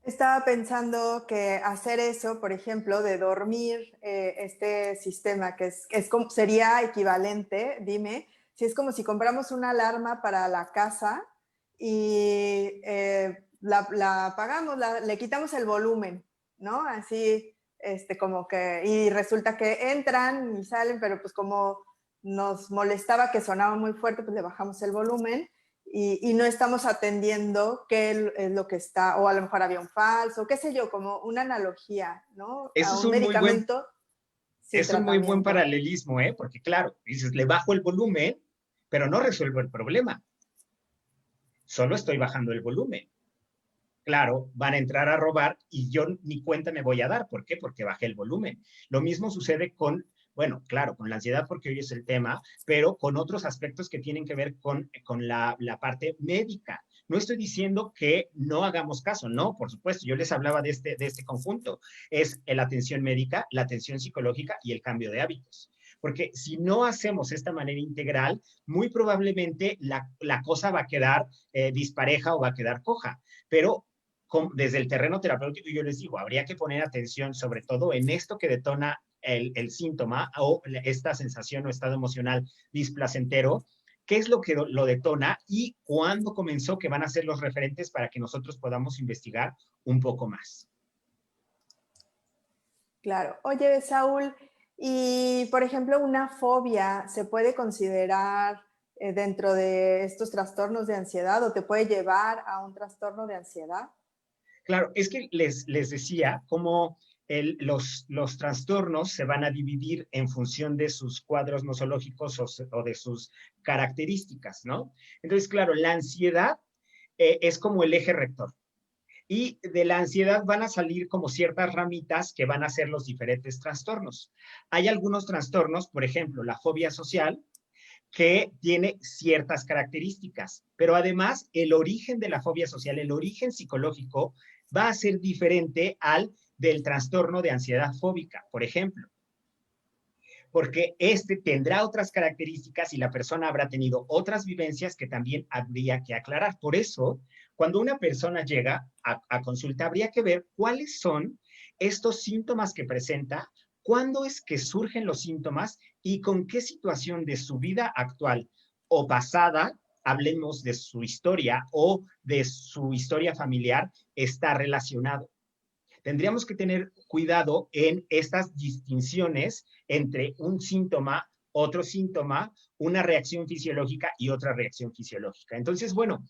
Estaba pensando que hacer eso, por ejemplo, de dormir este sistema, que sería equivalente, dime, si es como si compramos una alarma para la casa y la apagamos, le quitamos el volumen, ¿no? Así, como que, y resulta que entran y salen, pero pues como nos molestaba que sonaba muy fuerte, pues le bajamos el volumen. Y no estamos atendiendo qué es lo que está, o a lo mejor había un falso, qué sé yo, como una analogía, ¿no? Eso A es un medicamento sin es un muy buen tratamiento. paralelismo, ¿eh? Porque claro, dices, le bajo el volumen, pero no resuelvo el problema. Solo estoy bajando el volumen. Claro, van a entrar a robar y yo ni cuenta me voy a dar. ¿Por qué? Porque bajé el volumen. Lo mismo sucede con, bueno, claro, con la ansiedad porque hoy es el tema, pero con otros aspectos que tienen que ver con la parte médica. No estoy diciendo que no hagamos caso, no, por supuesto, yo les hablaba de este conjunto. Es la atención médica, la atención psicológica y el cambio de hábitos. Porque si no hacemos esta manera integral, muy probablemente la cosa va a quedar dispareja o va a quedar coja. Pero desde el terreno terapéutico, yo les digo, habría que poner atención sobre todo en esto que detona el síntoma o esta sensación o estado emocional displacentero, qué es lo que lo detona y cuándo comenzó, que van a ser los referentes para que nosotros podamos investigar un poco más. Claro. Oye, Saúl, y por ejemplo, una fobia se puede considerar dentro de estos trastornos de ansiedad o te puede llevar a un trastorno de ansiedad. Claro, es que les decía cómo los trastornos se van a dividir en función de sus cuadros nosológicos o de sus características, ¿no? Entonces, claro, la ansiedad es como el eje rector. Y de la ansiedad van a salir como ciertas ramitas que van a ser los diferentes trastornos. Hay algunos trastornos, por ejemplo, la fobia social, que tiene ciertas características, pero además el origen de la fobia social, el origen psicológico, va a ser diferente al del trastorno de ansiedad fóbica, por ejemplo, porque este tendrá otras características y la persona habrá tenido otras vivencias que también habría que aclarar. Por eso, cuando una persona llega a consulta, habría que ver cuáles son estos síntomas que presenta, cuándo es que surgen los síntomas y con qué situación de su vida actual o pasada, hablemos de su historia o de su historia familiar, está relacionado. Tendríamos que tener cuidado en estas distinciones entre un síntoma, otro síntoma, una reacción fisiológica y otra reacción fisiológica. Entonces, bueno,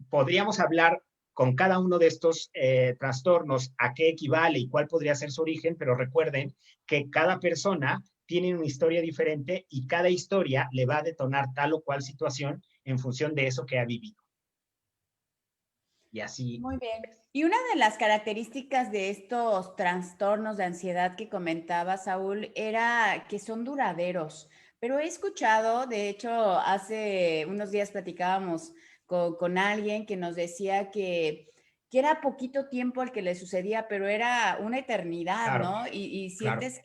podríamos hablar con cada uno de estos trastornos, a qué equivale y cuál podría ser su origen, pero recuerden que cada persona tiene una historia diferente y cada historia le va a detonar tal o cual situación en función de eso que ha vivido. Y así. Muy bien. Y una de las características de estos trastornos de ansiedad que comentaba Saúl era que son duraderos. Pero he escuchado, de hecho, hace unos días platicábamos con alguien que nos decía que era poquito tiempo el que le sucedía, pero era una eternidad, Claro, ¿no? Y claro. sientes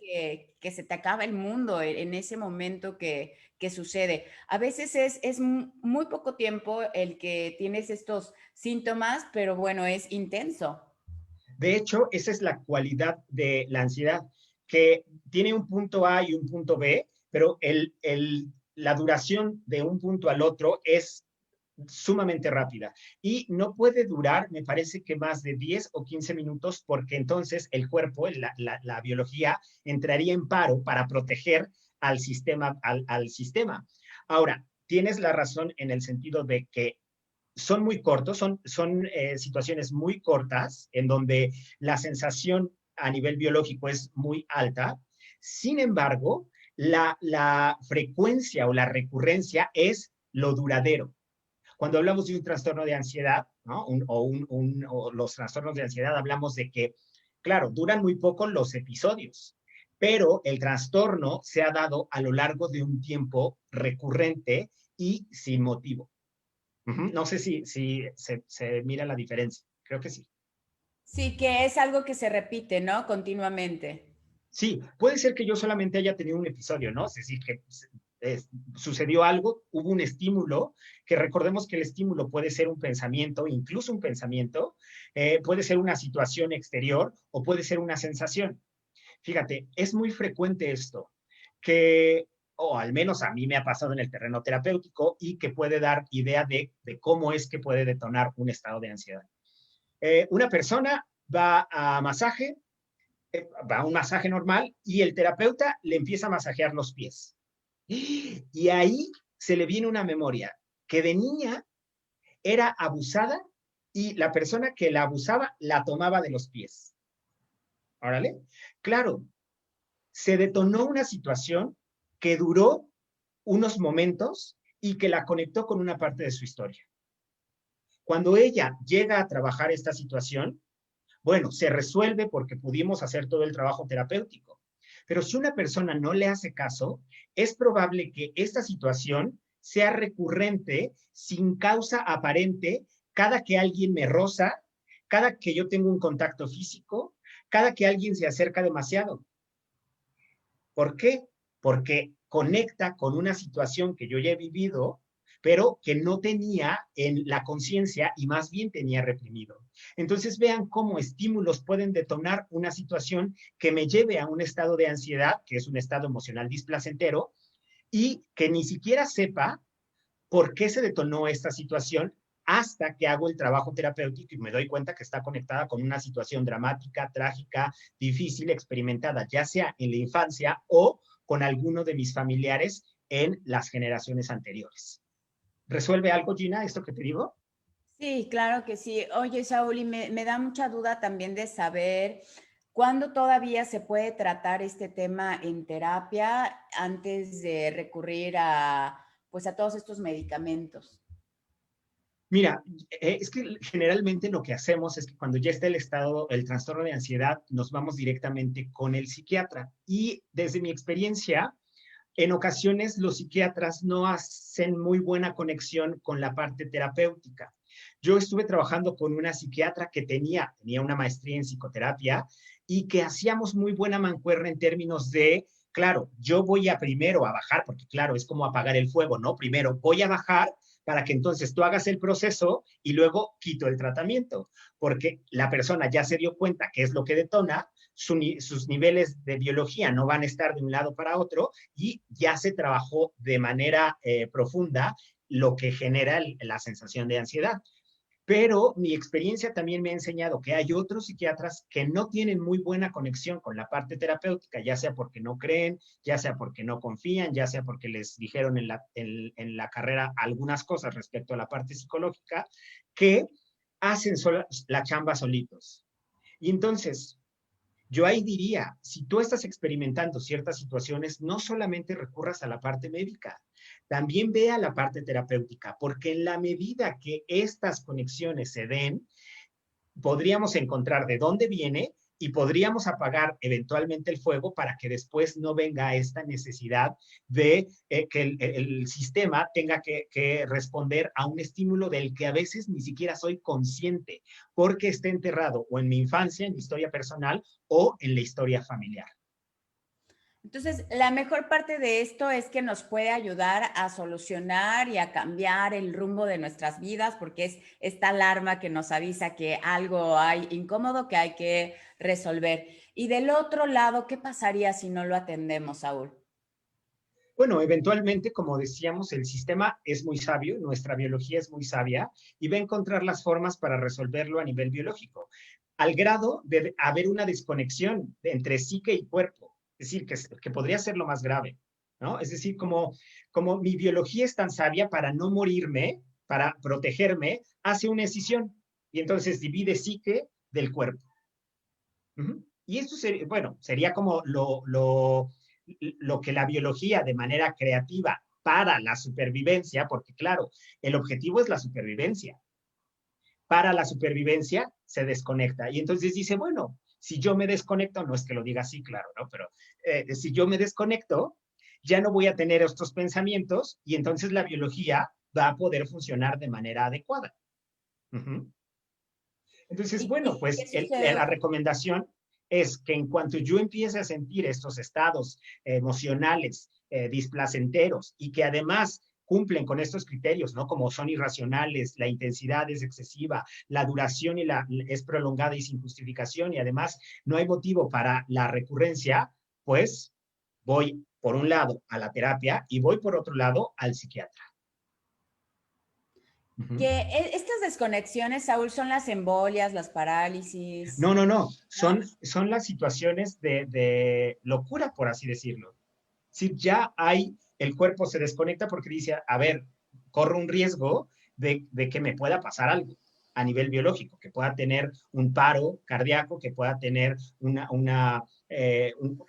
que se te acaba el mundo en ese momento que sucede. A veces es muy poco tiempo el que tienes estos síntomas, pero bueno, es intenso. De hecho, esa es la cualidad de la ansiedad, que tiene un punto A y un punto B, pero la duración de un punto al otro es sumamente rápida y no puede durar, me parece que más de 10 o 15 minutos, porque entonces el cuerpo, la biología, entraría en paro para proteger al sistema, al sistema. Ahora, tienes la razón en el sentido de que son muy cortos, son situaciones muy cortas en donde la sensación a nivel biológico es muy alta. Sin embargo, la frecuencia o la recurrencia es lo duradero. Cuando hablamos de un trastorno de ansiedad, ¿no? O los trastornos de ansiedad, hablamos de que, claro, duran muy poco los episodios, pero el trastorno se ha dado a lo largo de un tiempo recurrente y sin motivo. No sé si se mira la diferencia. Creo que sí. Sí, que es algo que se repite, ¿no? Continuamente. Sí, puede ser que yo solamente haya tenido un episodio, ¿no? Es decir, que sucedió algo, hubo un estímulo, que recordemos que el estímulo puede ser un pensamiento, incluso un pensamiento, puede ser una situación exterior o puede ser una sensación. Fíjate, es muy frecuente esto, que, o al menos a mí me ha pasado en el terreno terapéutico y que puede dar idea de cómo es que puede detonar un estado de ansiedad. Una persona va a masaje, va a un masaje normal y el terapeuta le empieza a masajear los pies. Y ahí se le viene una memoria que de niña era abusada y la persona que la abusaba la tomaba de los pies. ¿Órale? Claro, se detonó una situación que duró unos momentos y que la conectó con una parte de su historia. Cuando ella llega a trabajar esta situación, bueno, se resuelve porque pudimos hacer todo el trabajo terapéutico. Pero si una persona no le hace caso, es probable que esta situación sea recurrente, sin causa aparente, cada que alguien me roza, cada que yo tengo un contacto físico, cada que alguien se acerca demasiado. ¿Por qué? Porque conecta con una situación que yo ya he vivido, pero que no tenía en la conciencia y más bien tenía reprimido. Entonces vean cómo estímulos pueden detonar una situación que me lleve a un estado de ansiedad, que es un estado emocional displacentero, y que ni siquiera sepa por qué se detonó esta situación hasta que hago el trabajo terapéutico y me doy cuenta que está conectada con una situación dramática, trágica, difícil, experimentada, ya sea en la infancia o con alguno de mis familiares en las generaciones anteriores. ¿Resuelve algo, Gina, esto que te digo? Sí, claro que sí. Oye, Saúl, y me da mucha duda también de saber cuándo todavía se puede tratar este tema en terapia antes de recurrir a, pues, a todos estos medicamentos. Mira, es que generalmente lo que hacemos es que cuando ya está el estado, el trastorno de ansiedad, nos vamos directamente con el psiquiatra. Y desde mi experiencia, en ocasiones los psiquiatras no hacen muy buena conexión con la parte terapéutica. Yo estuve trabajando con una psiquiatra que tenía una maestría en psicoterapia y que hacíamos muy buena mancuerna en términos de, claro, yo voy a primero a bajar, porque claro, es como apagar el fuego, ¿no? Primero voy a bajar para que entonces tú hagas el proceso y luego quito el tratamiento, porque la persona ya se dio cuenta qué es lo que detona, sus niveles de biología no van a estar de un lado para otro y ya se trabajó de manera profunda lo que genera la sensación de ansiedad. Pero mi experiencia también me ha enseñado que hay otros psiquiatras que no tienen muy buena conexión con la parte terapéutica, ya sea porque no creen, ya sea porque no confían, ya sea porque les dijeron en la carrera algunas cosas respecto a la parte psicológica, que hacen la chamba solitos. Y entonces, yo ahí diría, si tú estás experimentando ciertas situaciones, no solamente recurras a la parte médica, también ve a la parte terapéutica, porque en la medida que estas conexiones se den, podríamos encontrar de dónde viene y podríamos apagar eventualmente el fuego para que después no venga esta necesidad de que el sistema tenga que responder a un estímulo del que a veces ni siquiera soy consciente, porque esté enterrado o en mi infancia, en mi historia personal o en la historia familiar. Entonces, la mejor parte de esto es que nos puede ayudar a solucionar y a cambiar el rumbo de nuestras vidas, porque es esta alarma que nos avisa que algo hay incómodo que hay que resolver. Y del otro lado, ¿qué pasaría si no lo atendemos, Saúl? Bueno, eventualmente, como decíamos, el sistema es muy sabio, nuestra biología es muy sabia y va a encontrar las formas para resolverlo a nivel biológico, al grado de haber una desconexión entre psique y cuerpo. Es decir, que podría ser lo más grave, ¿no? Es decir, como mi biología es tan sabia para no morirme, para protegerme, hace una escisión y entonces divide psique del cuerpo. Y esto sería, bueno, sería como lo que la biología de manera creativa para la supervivencia, porque claro, el objetivo es la supervivencia. Para la supervivencia se desconecta y entonces dice, bueno, si yo me desconecto, no es que lo diga así, claro, ¿no? Pero si yo me desconecto, ya no voy a tener estos pensamientos y entonces la biología va a poder funcionar de manera adecuada. Entonces, bueno, pues la recomendación es que en cuanto yo empiece a sentir estos estados emocionales displacenteros y que además cumplen con estos criterios, ¿no? Como son irracionales, la intensidad es excesiva, la duración es prolongada y sin justificación y además no hay motivo para la recurrencia, pues voy por un lado a la terapia y voy por otro lado al psiquiatra. Que estas desconexiones, Saúl, son las embolias, las parálisis. No. Son las situaciones de locura, por así decirlo. Si ya el cuerpo se desconecta porque dice, a ver, corro un riesgo de que me pueda pasar algo a nivel biológico, que pueda tener un paro cardíaco, que pueda tener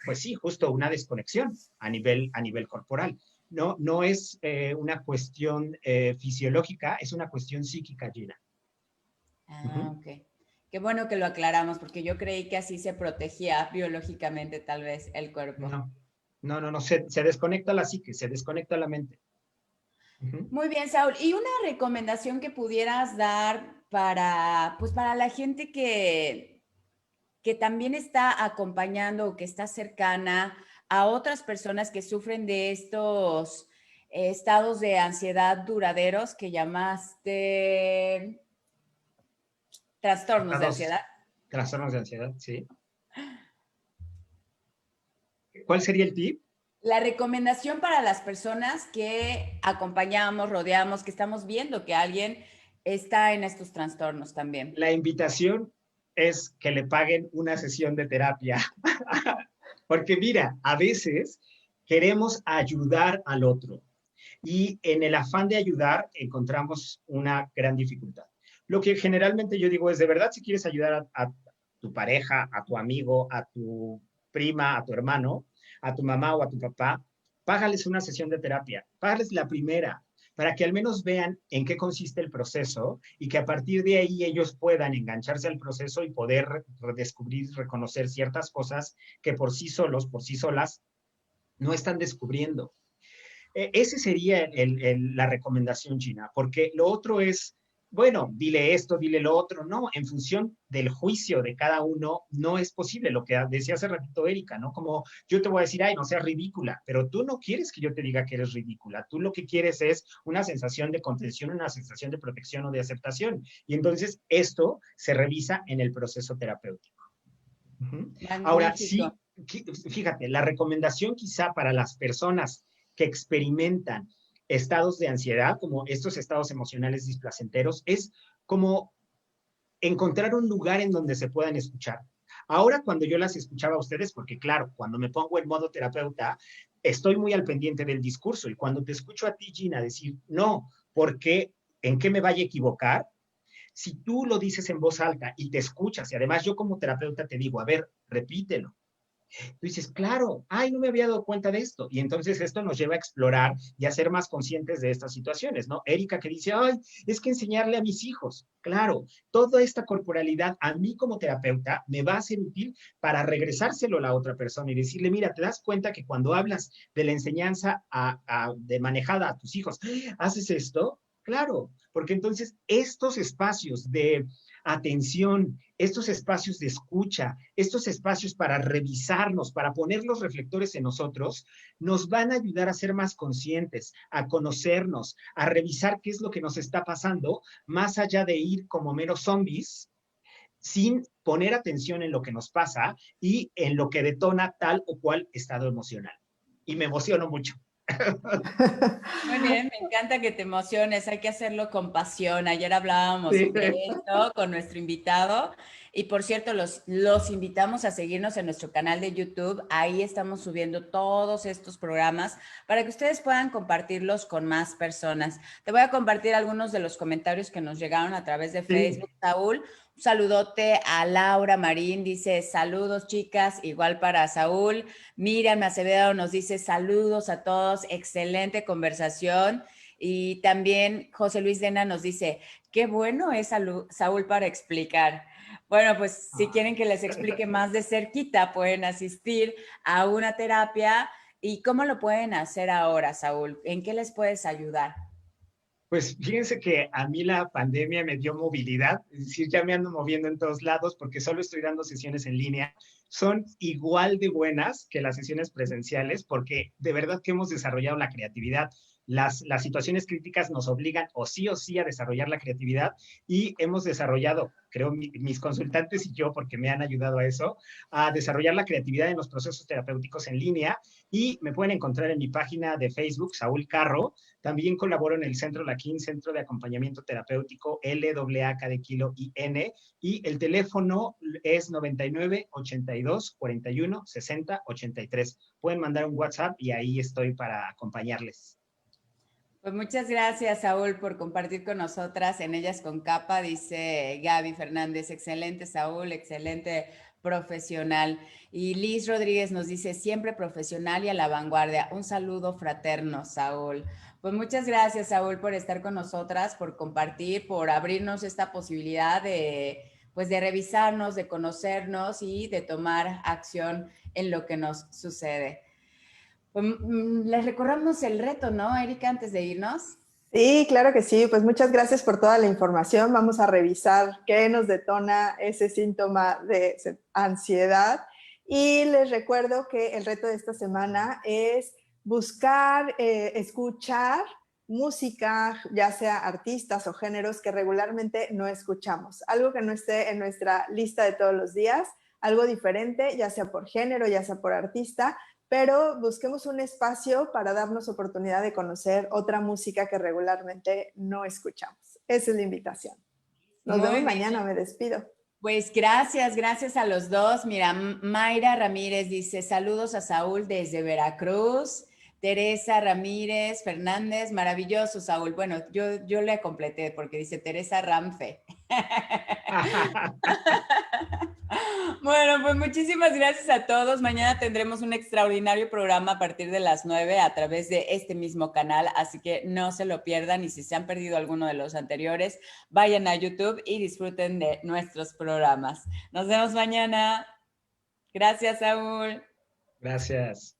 pues sí, justo una desconexión a nivel corporal. No es una cuestión fisiológica, es una cuestión psíquica, Gina. Ok. Qué bueno que lo aclaramos, porque yo creí que así se protegía biológicamente tal vez el cuerpo. No, se desconecta la psique, se desconecta la mente. Muy bien, Saúl. ¿Y una recomendación que pudieras dar para la gente que también está acompañando o que está cercana a otras personas que sufren de estos estados de ansiedad duraderos que llamaste trastornos de ansiedad? Trastornos de ansiedad, sí. ¿Cuál sería el tip? La recomendación para las personas que acompañamos, rodeamos, que estamos viendo que alguien está en estos trastornos también. La invitación es que le paguen una sesión de terapia. Porque mira, a veces queremos ayudar al otro y en el afán de ayudar encontramos una gran dificultad. Lo que generalmente yo digo es, de verdad, si quieres ayudar a tu pareja, a tu amigo, a tu prima, a tu hermano, a tu mamá o a tu papá, págales una sesión de terapia, págales la primera, para que al menos vean en qué consiste el proceso y que a partir de ahí ellos puedan engancharse al proceso y poder descubrir, reconocer ciertas cosas que por sí solos, por sí solas, no están descubriendo. Ese sería la recomendación, Gina, porque lo otro es, bueno, dile esto, dile lo otro. No, en función del juicio de cada uno, no es posible. Lo que decía hace ratito Erika, ¿no? Como yo te voy a decir, ay, no seas ridícula, pero tú no quieres que yo te diga que eres ridícula. Tú lo que quieres es una sensación de contención, una sensación de protección o de aceptación. Y entonces esto se revisa en el proceso terapéutico. Ahora, sí, fíjate, la recomendación quizá para las personas que experimentan estados de ansiedad, como estos estados emocionales displacenteros, es como encontrar un lugar en donde se puedan escuchar. Ahora, cuando yo las escuchaba a ustedes, porque claro, cuando me pongo en modo terapeuta, estoy muy al pendiente del discurso y cuando te escucho a ti, Gina, decir, no, porque ¿en qué me vaya a equivocar? Si tú lo dices en voz alta y te escuchas, y además yo como terapeuta te digo, a ver, repítelo, Tú dices, claro, ay, no me había dado cuenta de esto. Y entonces esto nos lleva a explorar y a ser más conscientes de estas situaciones, ¿no? Erika que dice, ay, es que enseñarle a mis hijos. Claro, toda esta corporalidad a mí como terapeuta me va a ser útil para regresárselo a la otra persona y decirle, mira, ¿te das cuenta que cuando hablas de la enseñanza de manejada a tus hijos, haces esto? Claro, porque entonces estos espacios de atención, estos espacios de escucha, estos espacios para revisarnos, para poner los reflectores en nosotros, nos van a ayudar a ser más conscientes, a conocernos, a revisar qué es lo que nos está pasando, más allá de ir como meros zombies, sin poner atención en lo que nos pasa y en lo que detona tal o cual estado emocional. Y me emociono mucho. Muy bien, me encanta que te emociones, hay que hacerlo con pasión. Ayer hablábamos Sí. sobre esto con nuestro invitado y por cierto, los invitamos a seguirnos en nuestro canal de YouTube. Ahí estamos subiendo todos estos programas para que ustedes puedan compartirlos con más personas. Te voy a compartir algunos de los comentarios que nos llegaron a través de Facebook, Sí. Saúl. Un saludote a Laura Marín, dice saludos chicas, igual para Saúl. Miriam Acevedo nos dice saludos a todos, excelente conversación. Y también José Luis Dena nos dice, qué bueno es Saúl para explicar. Bueno, pues si quieren que les explique más de cerquita, pueden asistir a una terapia. ¿Y cómo lo pueden hacer ahora, Saúl? ¿En qué les puedes ayudar? Pues fíjense que a mí la pandemia me dio movilidad, es decir, ya me ando moviendo en todos lados porque solo estoy dando sesiones en línea. Son igual de buenas que las sesiones presenciales porque de verdad que hemos desarrollado la creatividad. Las situaciones críticas nos obligan o sí a desarrollar la creatividad y hemos desarrollado, creo, mis consultantes y yo, porque me han ayudado a eso, a desarrollar la creatividad en los procesos terapéuticos en línea y me pueden encontrar en mi página de Facebook, Saúl Carro. También colaboro en el Centro Laquín, Centro de Acompañamiento Terapéutico, LAAK de Kilo IN, y el teléfono es 99 82 41 60 83. Pueden mandar un WhatsApp y ahí estoy para acompañarles. Pues muchas gracias, Saúl, por compartir con nosotras en Ellas con Capa, dice Gaby Fernández. Excelente, Saúl, excelente profesional. Y Liz Rodríguez nos dice, siempre profesional y a la vanguardia. Un saludo fraterno, Saúl. Pues muchas gracias, Saúl, por estar con nosotras, por compartir, por abrirnos esta posibilidad pues de revisarnos, de conocernos y de tomar acción en lo que nos sucede. Pues, les recordamos el reto, ¿no, Erika, antes de irnos? Sí, claro que sí. Pues muchas gracias por toda la información. Vamos a revisar qué nos detona ese síntoma de ansiedad. Y les recuerdo que el reto de esta semana es buscar, escuchar música, ya sea artistas o géneros que regularmente no escuchamos. Algo que no esté en nuestra lista de todos los días, algo diferente, ya sea por género, ya sea por artista, pero busquemos un espacio para darnos oportunidad de conocer otra música que regularmente no escuchamos. Esa es la invitación. Nos vemos mañana, me despido. Pues gracias a los dos. Mira, Mayra Ramírez dice, saludos a Saúl desde Veracruz. Teresa Ramírez Fernández, maravilloso, Saúl. Bueno, yo le completé porque dice Teresa Ramfe. Bueno, pues muchísimas gracias a todos. Mañana tendremos un extraordinario programa a partir de las 9 a través de este mismo canal, así que no se lo pierdan y si se han perdido alguno de los anteriores, vayan a YouTube y disfruten de nuestros programas. Nos vemos mañana. Gracias, Saúl. Gracias.